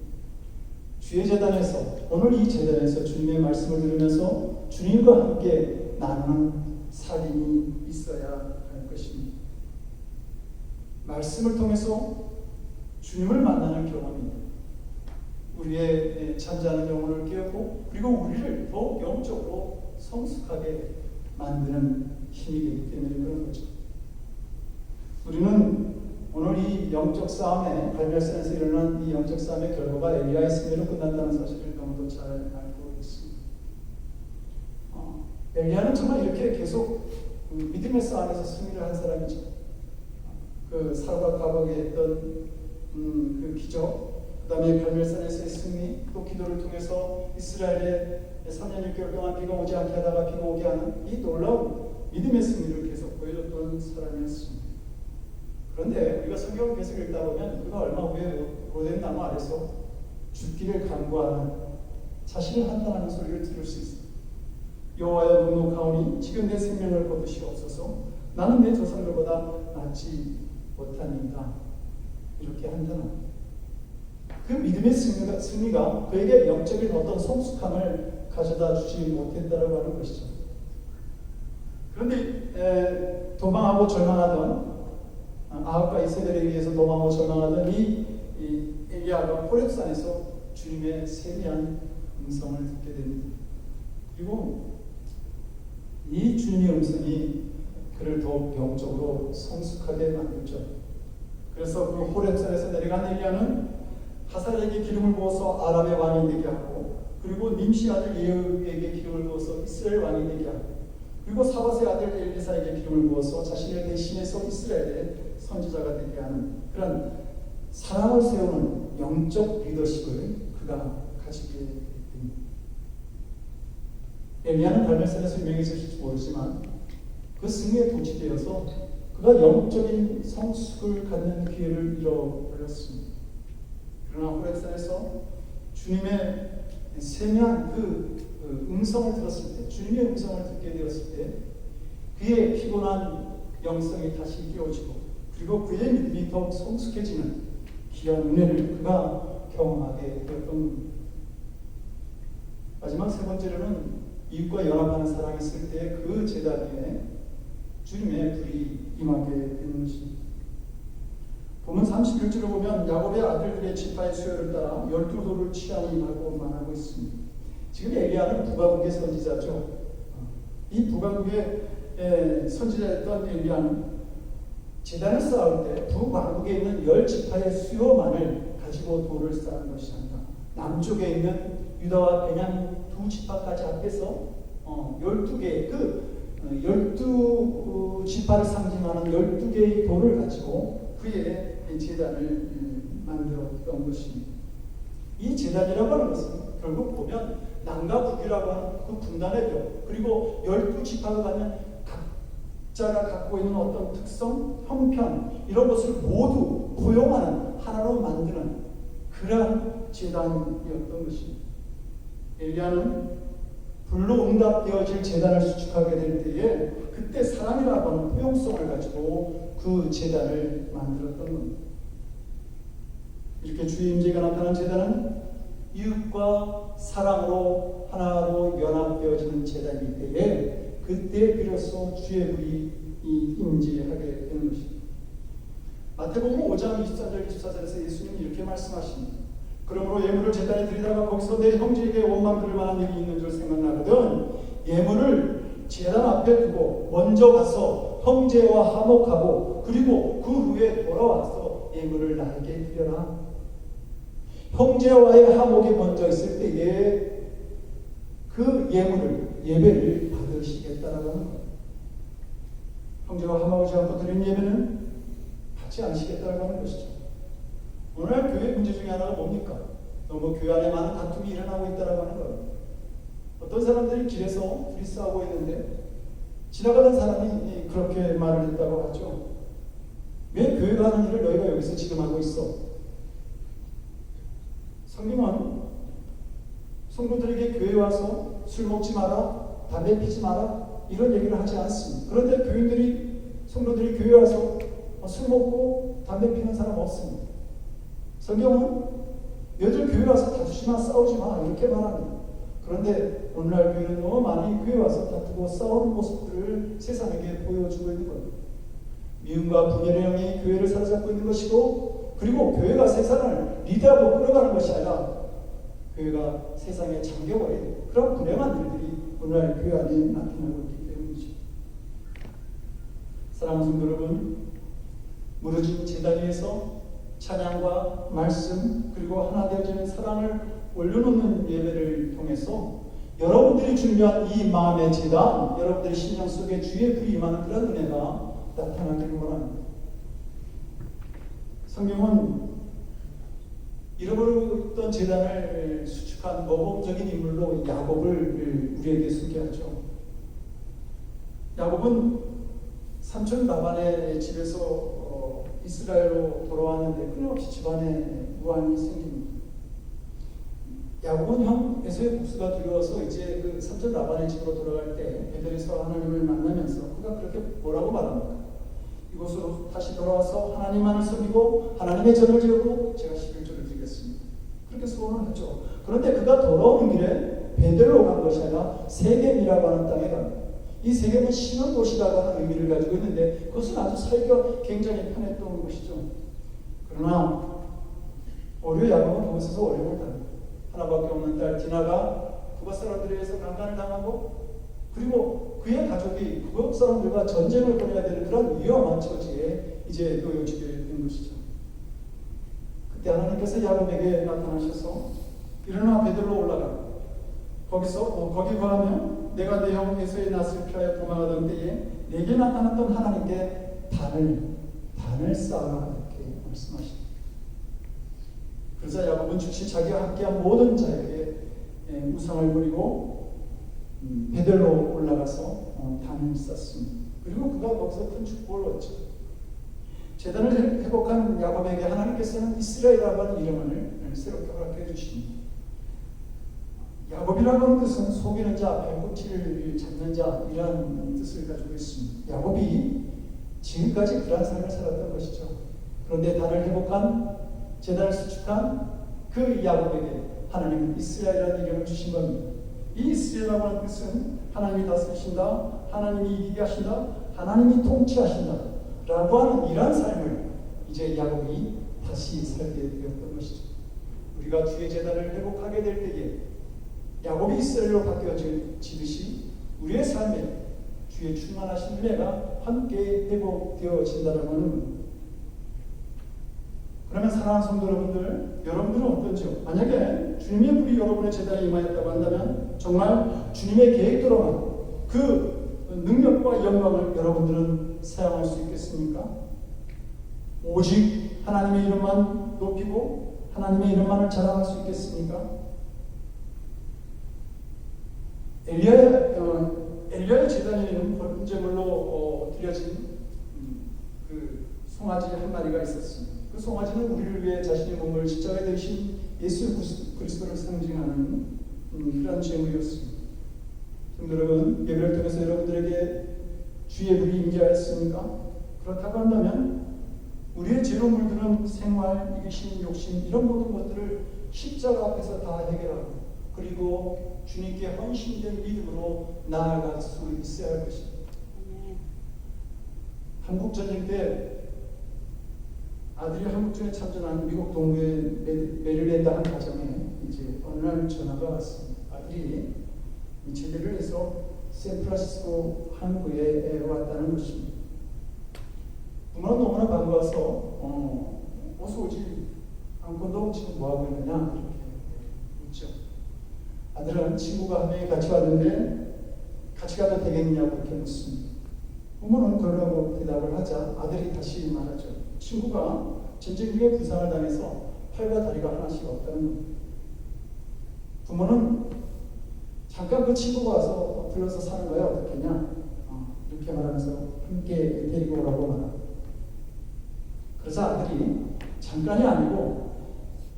주의 제단에서, 오늘 이 제단에서 주님의 말씀을 들으면서 주님과 함께 나누는 살인이 있어야 할 것입니다. 말씀을 통해서 주님을 만나는 경험이 우리의 잠자는 영혼을 깨우고 그리고 우리를 더 영적으로 성숙하게 만드는 힘이 되기 때문에 그런 거죠. 우리는 오늘 이 영적 싸움에 갈멜산에서 일어난 이 영적 싸움의 결과가 엘리야의 승리로 끝났다는 사실을 너무도 잘 알고 있습니다. 엘리야는 정말 이렇게 계속 믿음의 싸움에서 승리를 한 사람이죠. 그 사울과 가복에 했던 그 기적, 그 다음에 갈멜산에서의 승리, 또 기도를 통해서 이스라엘의 3년 6개월 동안 비가 오지 않게 하다가 비가 오게 하는 이 놀라운 믿음의 승리를 계속 보여줬던 사람이었습니다. 그런데 우리가 성경을 계속 읽다 보면 그가 얼마 후에 고된 나무 아래서 죽기를 간구하는 자신을 한탄하는 소리를 들을 수 있습니다. 여호와여 넉넉하오니 지금 내 생명을 거두시옵소서. 나는 내 조상들보다 낫지 못하니이다. 이렇게 한탄합니다. 그 믿음의 승리가 그에게 영적인 어떤 성숙함을 가져다 주지 못했다고 하는 것이죠. 그런데 도망하고 절망하던 아합과 이세벨에 의해서 도망하고 절망하던 이 엘리야가 호렙산에서 주님의 세미한 음성을 듣게 됩니다. 그리고 이 주님의 음성이 그를 더욱 영적으로 성숙하게 만들죠. 그래서 그 호렙산에서 내려간 엘리야는 하살에게 기름을 부어서 아람의 왕이 되게 하고, 그리고 님시 아들 예후에게 기름을 부어서 이스라엘 왕이 되게 하고, 그리고 사밧의 아들 엘리사에게 기름을 부어서 자신을 대신해서 이스라엘의 선지자가 되게 하는 그런 사람을 세우는 영적 리더십을 그가 가지게 됩니다. 엘리야는 갈멜산에서 유명해질지 모르지만 그 승리에 도취되어서 그가 영적인 성숙을 갖는 기회를 잃어버렸습니다. 그러나 호렙산에서 주님의 세미한 그 음성을 들었을 때, 주님의 음성을 듣게 되었을 때 그의 피곤한 영성이 다시 깨어지고, 그리고 그의 믿음이 더욱 성숙해지는 귀한 은혜를 그가 경험하게 되었던 겁니다. 마지막 세 번째로는 이웃과 연합하는 사랑이 있을 때 그 제단 위에 주님의 불이 임하게 되는 것입니다. 보면 31절을 보면 야곱의 아들들의 지파의 수요를 따라 12돌을 취하니 하고 말하고 있습니다. 지금 엘리야는 북왕국의 선지자죠. 이 북왕국의 선지자였던 엘리야는 제단을 쌓을 때 북왕국에 있는 10지파의 수요만을 가지고 돌을 쌓은 것이 아니라 남쪽에 있는 유다와 베냐민 두 지파까지 합해서 12개의 12지파를 상징하는 12개의 돌을 가지고 그의 제단을 만들었던 것입니다. 이 제단이라고 하는 것은 결국 보면 남과 북이라고 하는 그 분단의 벽, 그리고 12지파가 가진 각자가 갖고 있는 어떤 특성, 형편, 이런 것을 모두 포용하는 하나로 만드는, 그런 제단이었던 것입니다. 엘리야는 불로 응답되어질 제단을 수축하게 될 때에 그때 사랑이라고 하는 포용성을 가지고 그 제단을 만들었던 겁니다. 이렇게 주의 임재가 나타난 제단은 이웃과 사랑으로 하나로 연합되어지는 제단일 때에 그때 비로소 주의 불이 임재하게 되는 것입니다. 마태복음 5장 24절 24절에서 예수님이 이렇게 말씀하십니다. 그러므로 예물을 제단에 드리다가 거기서 내 형제에게 원망 들을 만한 일이 있는 줄 생각나거든 예물을 제단 앞에 두고 먼저 가서 형제와 화목하고 그리고 그 후에 돌아와서 예물을 나에게 드려라. 형제와의 화목이 먼저 있을 때에 그 예배를 받으시겠다라고 하는 거예요. 형제와 화목하지 않고 드리는 예배는 받지 않으시겠다라고 하는 것이죠. 오늘날 교회 문제 중에 하나가 뭡니까? 너무 교회 안에 많은 다툼이 일어나고 있다라고 하는 거예요. 어떤 사람들이 길에서 둘이 싸우고 있는데 지나가던 사람이 그렇게 말을 했다고 하죠. 왜 교회가 하는 일을 너희가 여기서 지금 하고 있어? 성경은 성도들에게 교회에 와서 술 먹지 마라, 담배 피지 마라 이런 얘기를 하지 않습니다. 그런데 성도들이 교회에 와서 술 먹고 담배 피는 사람 없습니다. 성경은 너희들 교회 와서 다투지 마, 싸우지 마 이렇게 말합니다. 그런데 오늘날 교회는 너무 많이 교회 와서 다투고 싸우는 모습들을 세상에게 보여주고 있는 겁니다. 미움과 분열의 영이 교회를 사로잡고 있는 것이고 그리고 교회가 세상을 리드하고 끌어가는 것이 아니라 교회가 세상에 잠겨버린 그런 불행한 일들이 오늘날 교회 안에 나타나고 있기 때문이죠. 사랑하는 성도 여러분, 무너진 제단 위에서 찬양과 말씀 그리고 하나 되어지는 사랑을 올려놓는 예배를 통해서 여러분들이 준비한 이 마음의 제단, 여러분들의 심령 속에 주의 불이 임하는 그런 은혜가 나타나기를 원합니다. 성경은 잃어버렸던 제단을 수축한 모범적인 인물로 야곱을 우리에게 소개하죠. 야곱은 삼촌 라반의 집에서 이스라엘로 돌아왔는데 끊임없이 집안에 무한이 생깁니다. 야곱은 형 에서의 복수가 두려워서 이제 그 삼촌 라반의 집으로 돌아갈 때 베델에서 하나님을 만나면서 그가 그렇게 뭐라고 말합니까? 이곳으로 다시 돌아와서 하나님만을 섬기고 하나님의 전을 지르고 제가 11조를 드리겠습니다. 그렇게 소원을 하죠. 그런데 그가 돌아오는 길에 베델로 간 것이 아니라 세겜이라고 하는 땅에 갑니다. 이 세겜은 심은 곳이라고 하는 의미를 가지고 있는데 그것은 아주 살기가 굉장히 편했던 것이죠. 그러나 오히려 야곱은 그곳에서 어려움을 당합니다. 하나밖에 없는 딸 디나가 그곳 사람들에 의해서 강간을 당하고 그리고 그의 가족이 그곳 사람들과 전쟁을 벌여야 되는 그런 위험한 처지에 이제 놓여지게 된 것이죠. 그때 하나님께서 야곱에게 나타나셔서 일어나 베들로 올라가 거기 거하면 내가 내 형 에서의 낯을 피하여 도망하던 때에 내게 나타났던 하나님께 단을 쌓아라 이렇게 말씀하십니다. 그래서 야곱은 즉시 자기와 함께한 모든 자에게 우상을 버리고 베델로 올라가서 단을 쌓습니다. 그리고 그가 거기서 큰 축복을 얻죠. 제단을 회복한 야곱에게 하나님께서는 이스라엘이라고 하는 이름을 새롭게 허락해 주십니다. 야곱이라고 하는 뜻은 속이는 자, 발꿈치를 잡는 자 이런 뜻을 가지고 있습니다. 야곱이 지금까지 그러한 삶을 살았던 것이죠. 그런데 단을 회복한 제단을 수축한 그 야곱에게 하나님은 이스라엘이라는 이름을 주신 겁니다. 이 이스라엘이라고 하는 뜻은 하나님이 다스리신다, 하나님이 이기게 하신다, 하나님이 통치하신다 라고 하는 이러한 삶을 이제 야곱이 다시 살게 되었던 것이죠. 우리가 주의 제단을 회복하게 될 때에 야곱이 이스라엘로 바뀌어지듯이 우리의 삶에 주의 충만하신 은혜가 함께 회복되어진다는 것은 그러면 사랑하는 성도 여러분들은 어떤지요? 만약에 주님의 불이 여러분의 제단에 임하였다고 한다면 정말 주님의 계획대로만 그 능력과 영광을 여러분들은 사용할 수 있겠습니까? 오직 하나님의 이름만 높이고 하나님의 이름만을 자랑할 수 있겠습니까? 엘리야의 제단에는 번제물로 드려진 그 송아지 한 마리가 있었습니다. 그 송아지는 우리를 위해 자신의 몸을 십자가에 대신 예수 그리스도를 상징하는 그런 제물이었습니다. 성도 여러분, 예배를 통해서 여러분들에게 주의 불이 임재하였습니까? 그렇다고 한다면 우리의 죄로 물드는 생활, 이기심, 욕심 이런 모든 것들을 십자가 앞에서 다 해결하고 그리고 주님께 헌신된 믿음으로 나아갈 수 있어야 할 것입니다. 한국전쟁 때 아들이 한국전에 참전한 미국 동부의 메릴랜드 한 가정에 이제 어느 날 전화가 왔습니다. 아들이 제대를 해서 샌프란시스코 항구에 왔다는 것입니다. 부모는 너무나 반가워서 어서 오지 않고 너 지금 뭐하고 있느냐 이렇게 묻죠. 아들은 친구가 한 명이 같이 왔는데 같이 가도 되겠냐고 이렇게 묻습니다. 부모는 그러라고 대답을 하자 아들이 다시 말하죠. 친구가 전쟁 중에 부상을 당해서 팔과 다리가 하나씩 없다는 겁니다. 부모는 잠깐 그 친구가 와서 들러서 사는 거야 어떻겠냐 이렇게 말하면서 함께 데리고 오라고 말합니다. 그래서 아들이 잠깐이 아니고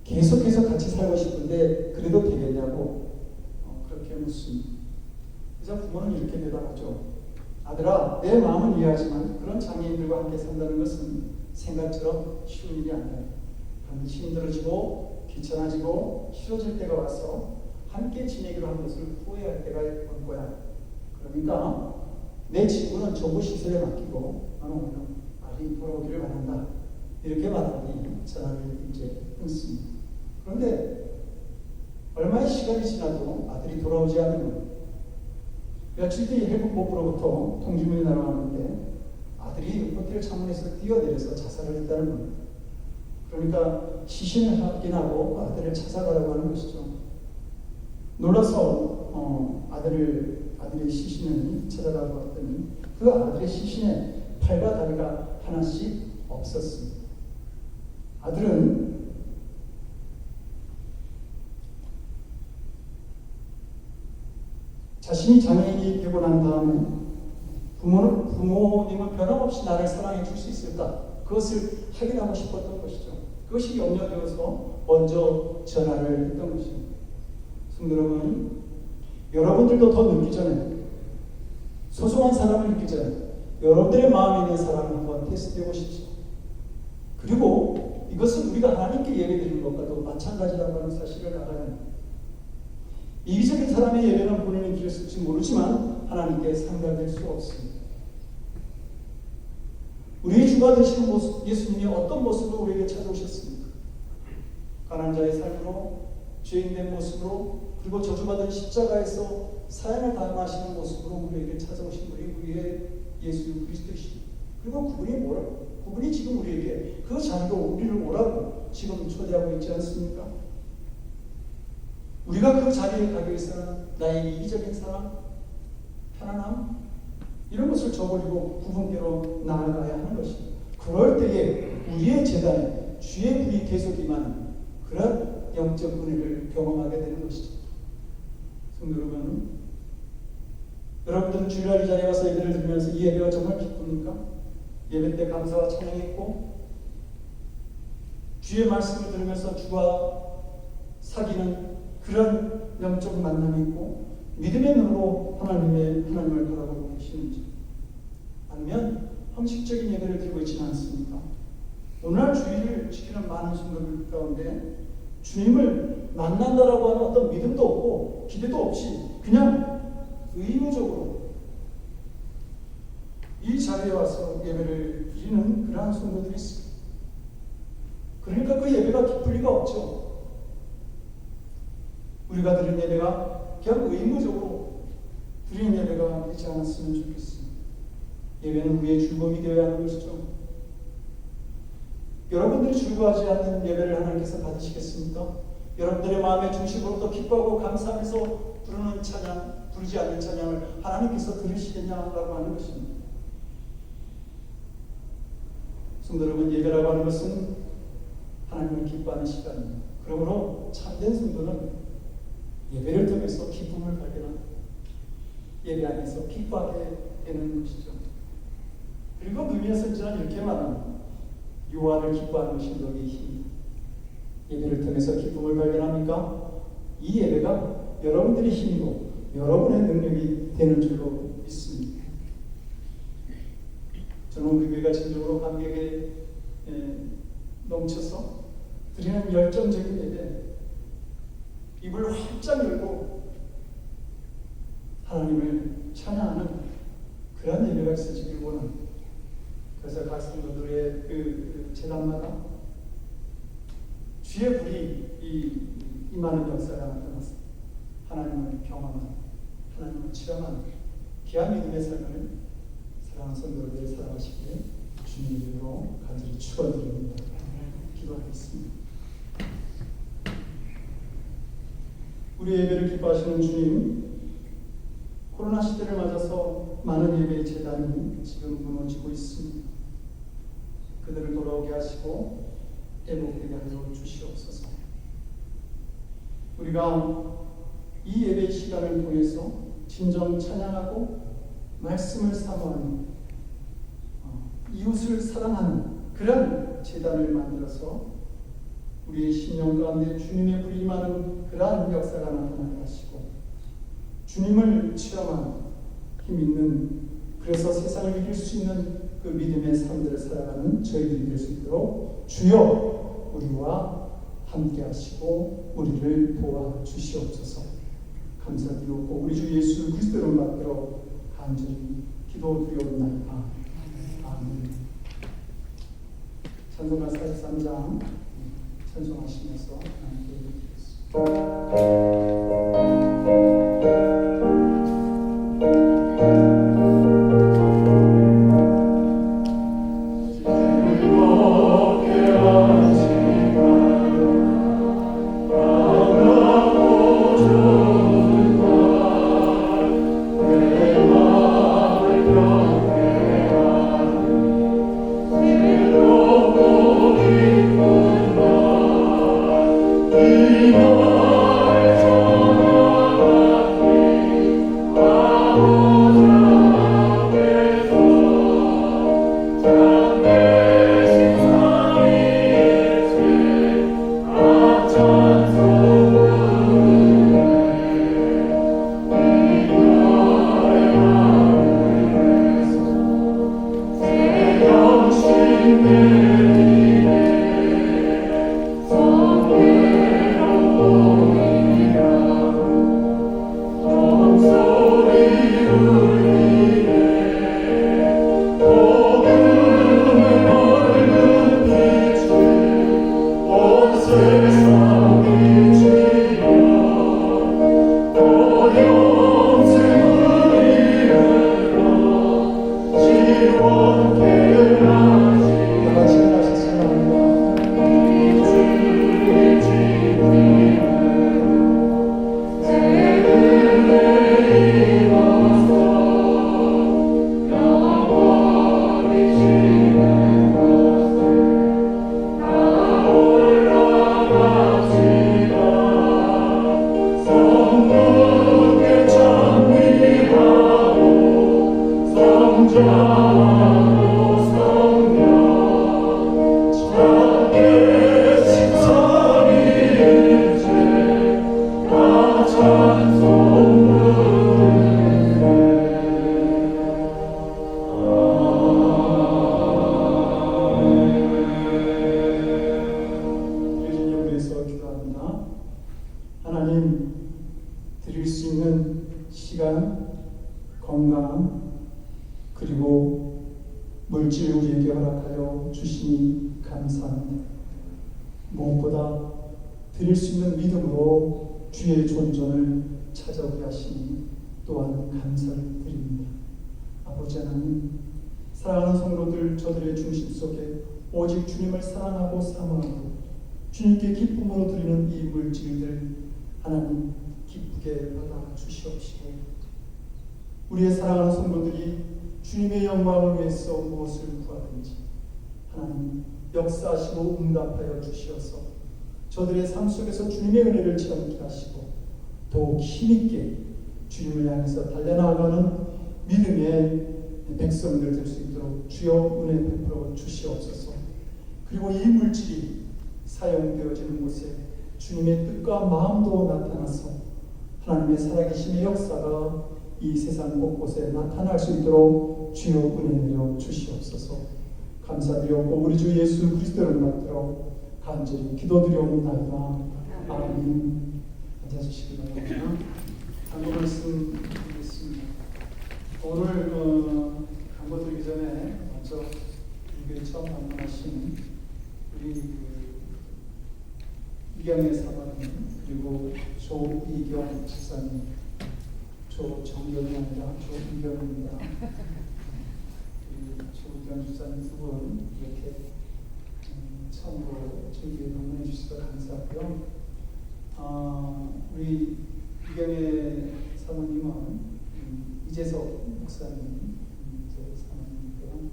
계속해서 같이 살고 싶은데 그래도 되겠냐고 그렇게 묻습니다. 그래서 부모는 이렇게 대답하죠. 아들아, 내 마음은 이해하지만 그런 장애인들과 함께 산다는 것은 생각처럼 쉬운 일이 아니야. 반드시 힘들어지고 귀찮아지고 싫어질 때가 와서 함께 지내기로 한 것을 후회할 때가 올 거야. 그러니까 내 친구는 정보시설에 맡기고 나는 오늘 빨리 돌아오기를 바란다. 이렇게 말하니 전화를 이제 끊습니다. 그런데 얼마의 시간이 지나도 아들이 돌아오지 않는 겁니다. 며칠 뒤 해군본부로부터 통지문이 날아왔는데 아들이 호텔 창문에서 뛰어내려서 자살을 했다는 겁니다. 그러니까 시신을 확인하고 아들을 찾아가라고 하는 것이죠. 놀라서 아들의 시신을 찾아가고 왔더니 그 아들의 시신에 팔과 다리가 하나씩 없었습니다. 아들은 자신이 장애인이 되고 난 다음에 부모님은 변함없이 나를 사랑해 줄 수 있을까? 그것을 확인하고 싶었던 것이죠. 그것이 염려되어서 먼저 전화를 했던 것입니다. 성도 여러분, 여러분들도 더 늦기 전에 소중한 사람을 잊기 전에 여러분들의 마음에 있는 사람을 한번 테스트해 보십시오. 그리고 이것은 우리가 하나님께 예배드리는 것과도 마찬가지라고 하는 사실을 알아야 합니다. 이기적인 사람의 예배는 본인이 드렸을지 모르지만 하나님께 상달될 수 없습니다. 우리의 주가 되시는 예수님이 어떤 모습으로 우리에게 찾아오셨습니까? 가난한 자의 삶으로, 죄인된 모습으로, 그리고 저주받은 십자가에서 사형을 당하시는 모습으로 우리에게 찾아오신 분이 우리의 예수 그리스도이십니다. 그리고 그분이 지금 우리에게 그 자리로 우리를 오라고 지금 초대하고 있지 않습니까? 우리가 그 자리에 가기 위해서는 나의 이기적인 사랑, 편안함 이런 것을 저버리고 그분께로 나아가야 하는 것입니다. 그럴 때에 우리의 재단에 주의 불이 계속 임하는 그런 영적 은혜를 경험하게 되는 것이죠. 성도 여러분, 여러분들은 주일날 이 자리에 와서 예배를 드리면서 이 예배가 정말 기쁩니까? 예배 때 감사와 찬양했고 주의 말씀을 들으면서 주와 사귀는 그런 영적 만남이 있고 믿음의 눈으로 하나님을 바라보고 계시는지 아니면 형식적인 예배를 드리고 있지는 않습니까? 오늘날 주일을 지키는 많은 성도들 가운데 주님을 만난다라고 하는 어떤 믿음도 없고 기대도 없이 그냥 의무적으로 이 자리에 와서 예배를 드리는 그러한 성도들이 있습니다. 그러니까 그 예배가 기쁠 리가 없죠. 우리가 드린 예배가 그냥 의무적으로 드리는 예배가 되지 않았으면 좋겠습니다. 예배는 우리의 즐거움이 되어야 하는 것이죠. 여러분들이 즐거워하지 않는 예배를 하나님께서 받으시겠습니까? 여러분들의 마음의 중심으로부터 기뻐하고 감사하면서 부르는 찬양, 부르지 않는 찬양을 하나님께서 들으시겠냐라고 하는 것입니다. 성도 여러분, 예배라고 하는 것은 하나님을 기뻐하는 시간입니다. 그러므로 참된 성도는 예배를 통해서 기쁨을 발견하고 예배 안에서 기뻐하게 되는 것이죠. 그리고 누미의 선지자는 이렇게 말합니다. 요한을 기뻐하는 것이 너희의 힘이다. 예배를 통해서 기쁨을 발견합니까? 이 예배가 여러분들의 힘이고 여러분의 능력이 되는 줄로 믿습니다. 저는 우리 교회가 진정으로 감격에 넘쳐서 드리는 열정적인 예배, 입을 활짝 열고 하나님을 찬양하는 그런 예배가 있어지길 원합니다. 그래서 각 성도들의 그 제단마다 주의 불이 임하는 역사가 나타났습니다. 하나님을 경험하는, 하나님을 체험하는 귀한 믿음의 삶을 사랑하는 성도들을 살아가시기에 주님의 이름으로 간절히 축원드립니다. 기도하겠습니다. 우리 예배를 기뻐하시는 주님, 코로나 시대를 맞아서 많은 예배의 제단이 지금 무너지고 있습니다. 그들을 돌아오게 하시고 회복되게 하여 주시옵소서. 우리가 이 예배의 시간을 통해서 진정 찬양하고 말씀을 사모하는 이웃을 사랑하는 그런 제단을 만들어서 우리의 심령 가운데 주님의 불이 임하는 그러한 역사가 나타나게 하시고 주님을 체험하는 힘 있는, 그래서 세상을 이길 수 있는 그 믿음의 삶들을 살아가는 저희들이 될 수 있도록 주여 우리와 함께 하시고 우리를 도와주시옵소서. 감사드리고 우리 주 예수 그리스도를 받들어 간절히 기도드리옵나이다. 아멘. 찬송가 43장 찬송하시면서 기도드리겠습니다. 하나님, 드릴 수 있는 시간, 건강, 그리고 물질 우리에게 허락하여 주시니 감사합니다. 무엇보다 드릴 수 있는 믿음으로 주의 존전을 찾아오게 하시니 또한 감사를 드립니다. 아버지 하나님, 사랑하는 성도들 저들의 중심 속에 오직 주님을 사랑하고 사모하고 주님께 기쁨으로 드리는 이 물질들 하나님 기쁘게 받아 주시옵시고, 우리의 사랑하는 성도들이 주님의 영광을 위해서 무엇을 구하든지 하나님 역사하시고 응답하여 주시어서 저들의 삶 속에서 주님의 은혜를 체험케 하시고 더욱 힘있게 주님을 향해서 달려나가는 믿음의 백성들 될 수 있도록 주여 은혜 베풀어 주시옵소서. 그리고 이 물질이 사용되어지는 곳에 주님의 뜻과 마음도 나타나서 하나님의 살아계심의 역사가 이 세상 곳곳에 나타날 수 있도록 주여 은혜 내려 주시옵소서. 감사드리옵고 우리 주 예수 그리스도를 받들어 간절히 기도드리옵나이다. 아멘. 앉아주시기 바랍니다. 한번 말씀 드리겠습니다. 오늘 광고 드리기 전에 먼저 이교회 처음 방문하신 우리 이경의 사모님 그리고 조이경 집사님, 조정경이 아니라 조이경입니다. 조이경 집사님 두 분 이렇게 처음으로 저희에게 방문해 주셔서 감사하고요. 우리 이경의 사모님은 이재석 목사님, 제 사모님이고요.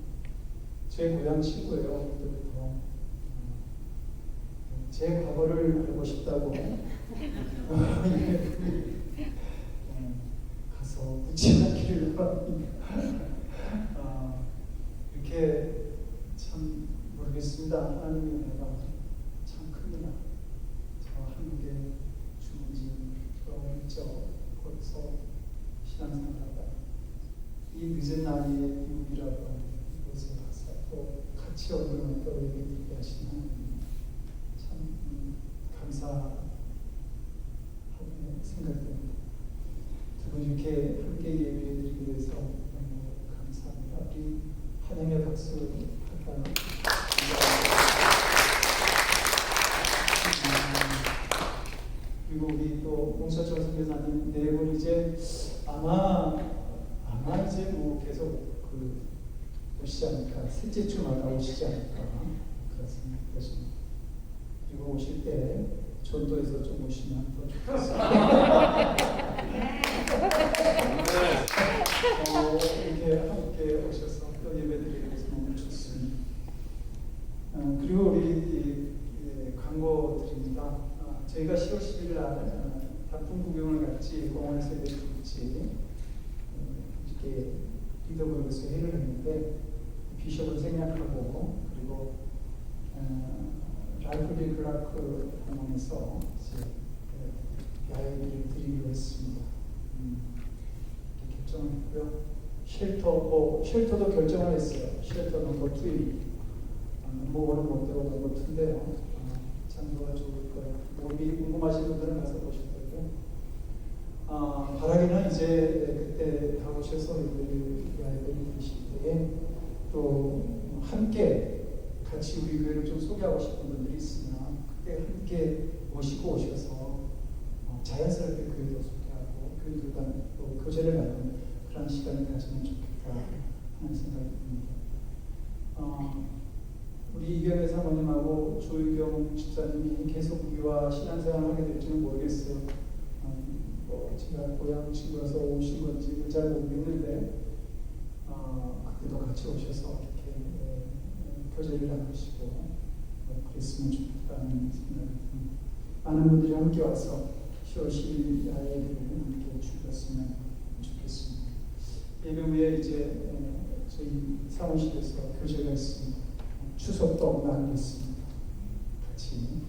제 고향 친구예요. 그때부터 제 과거를 알고 싶다고 가서 묻지 않기를 바랍니다. 이렇게 참 모르겠습니다. 하나님의 은혜가 참 큽니다. 저 한국에 죽은 지 너무 거기서 신앙생활하다 이 늦은 나이에 미국이라고 하는 곳에 가서 또 같이 얼굴을 떠올리게 하신 하나님 참 감사하게 생각됩니다. 두 분 이렇게 함께 예배드리게 돼서 너무 감사합니다. 우리 환영의 박수 할까요? 그리고 우리 또 홍서철 선교사님 네 분 이제 아마 이제 뭐 계속 오시지 않을까, 셋째 주마다 오시지 않을까 그렇습니다. 그리고 오실 때 전도에서 좀 오시면 더 좋겠습니다. 이렇게 함께 오셔서 또 예배드리게 돼서 너무 좋습니다. 그리고 우리 광고 드립니다. 저희가 10월 10일 날 단풍 구경을 같이 공원에서 같이 이렇게 리더그룹에서 회의를 했는데 비숍을 생략하고 그리고 라이프리 클라크 공원에서 야외를 드리기로 했습니다. 이렇게 결정을 했고요. 쉘터도 결정을 했어요. 쉘터 넘버 2입니다. 넘버 1은 못 되고 넘버 2인데요. 참고가 좋을 거예요. 몸이 궁금하신 분들은 가서 보셔도 되고요. 바라기는 이제 그때 다 오셔서 야외를 드실 때에 또 함께 같이 우리 교회를 좀 소개하고 싶은 분들이 있으면 그때 함께 모시고 오셔서 자연스럽게 교회도 소개하고 교회들과 또 교제를 나누는 그런 시간을 가지면 좋겠다 하는 생각이 듭니다. 우리 이경의 사모님하고 조이경 집사님이 계속 우리와 신앙생활을 하게 될지는 모르겠어요. 제가 고향 친구라서 오신 건지 잘 모르겠는데 그때도 같이 오셔서 이렇게 교제를 나누시고 그랬으면 좋겠다는 생각이 듭니다. 많은 분들이 함께 와서 10월 10일 야외를 함께 즐겼으면 좋겠습니다. 예배 후에 이제 저희 사무실에서 교제가 있습니다. 추석도 나누겠습니다. 같이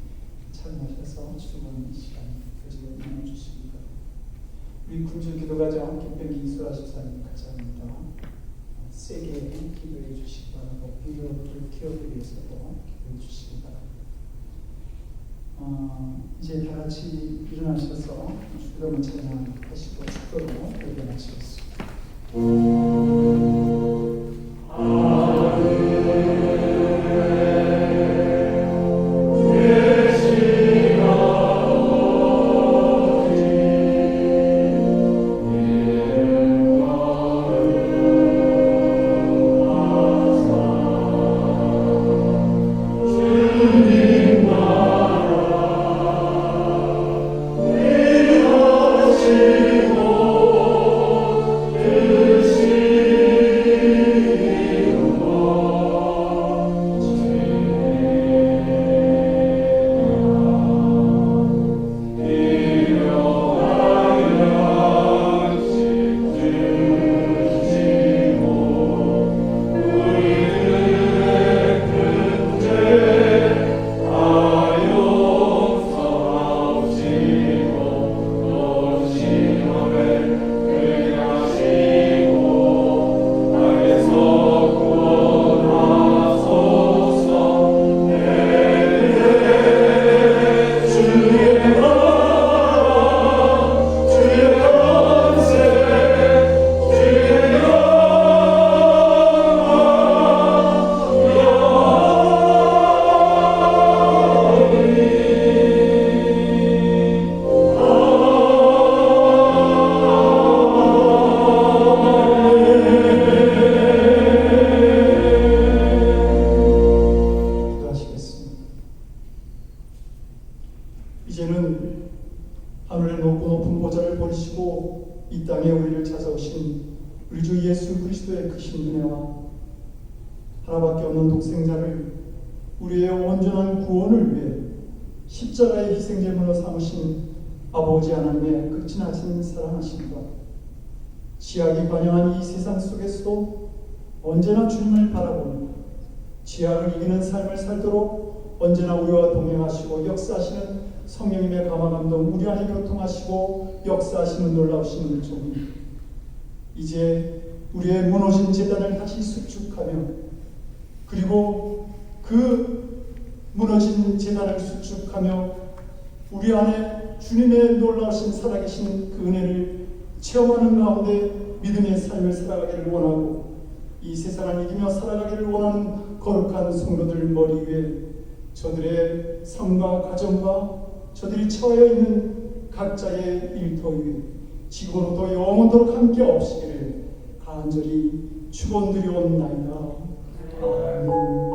참여하셔서 즐거운 시간 교제를 나눠주시기 바랍니다. 우리 군주 기도가정 김병기 이수아 집사님 가정입니다. 세게 기도해 주시기 바라고 비교를 키워드리기 위해서도 기도해 주시기 바랍니다. 이제 다 같이 일어나셔서 주님을 찬양하시고 축도로 예배 마치겠습니다. 주님 우리 주 예수 그리스도의 크신 은혜와 하나밖에 없는 독생자를 우리의 온전한 구원을 위해 십자가의 희생제물로 삼으신 아버지 하나님의 극진하신 사랑하심과 지약이 관영한 이 세상 속에서도 언제나 주님을 바라보며 지약을 이기는 삶을 살도록 언제나 우리와 동행하시고 역사하시는 성령님의 감화감동 우리 안에 교통하시고 역사하시는 놀라우신 은총이 이제 우리의 무너진 재단을 다시 수축하며 그리고 그 무너진 재단을 수축하며 우리 안에 주님의 놀라우신 살아계신 그 은혜를 체험하는 가운데 믿음의 삶을 살아가기를 원하고 이 세상을 이기며 살아가기를 원하는 거룩한 성도들 머리 위에 저들의 삶과 가정과 저들이 처해 있는 각자의 일터 위에 지금으로도 영원토록 함께 없시기를 간절히 축원드리옵나이다. 아멘.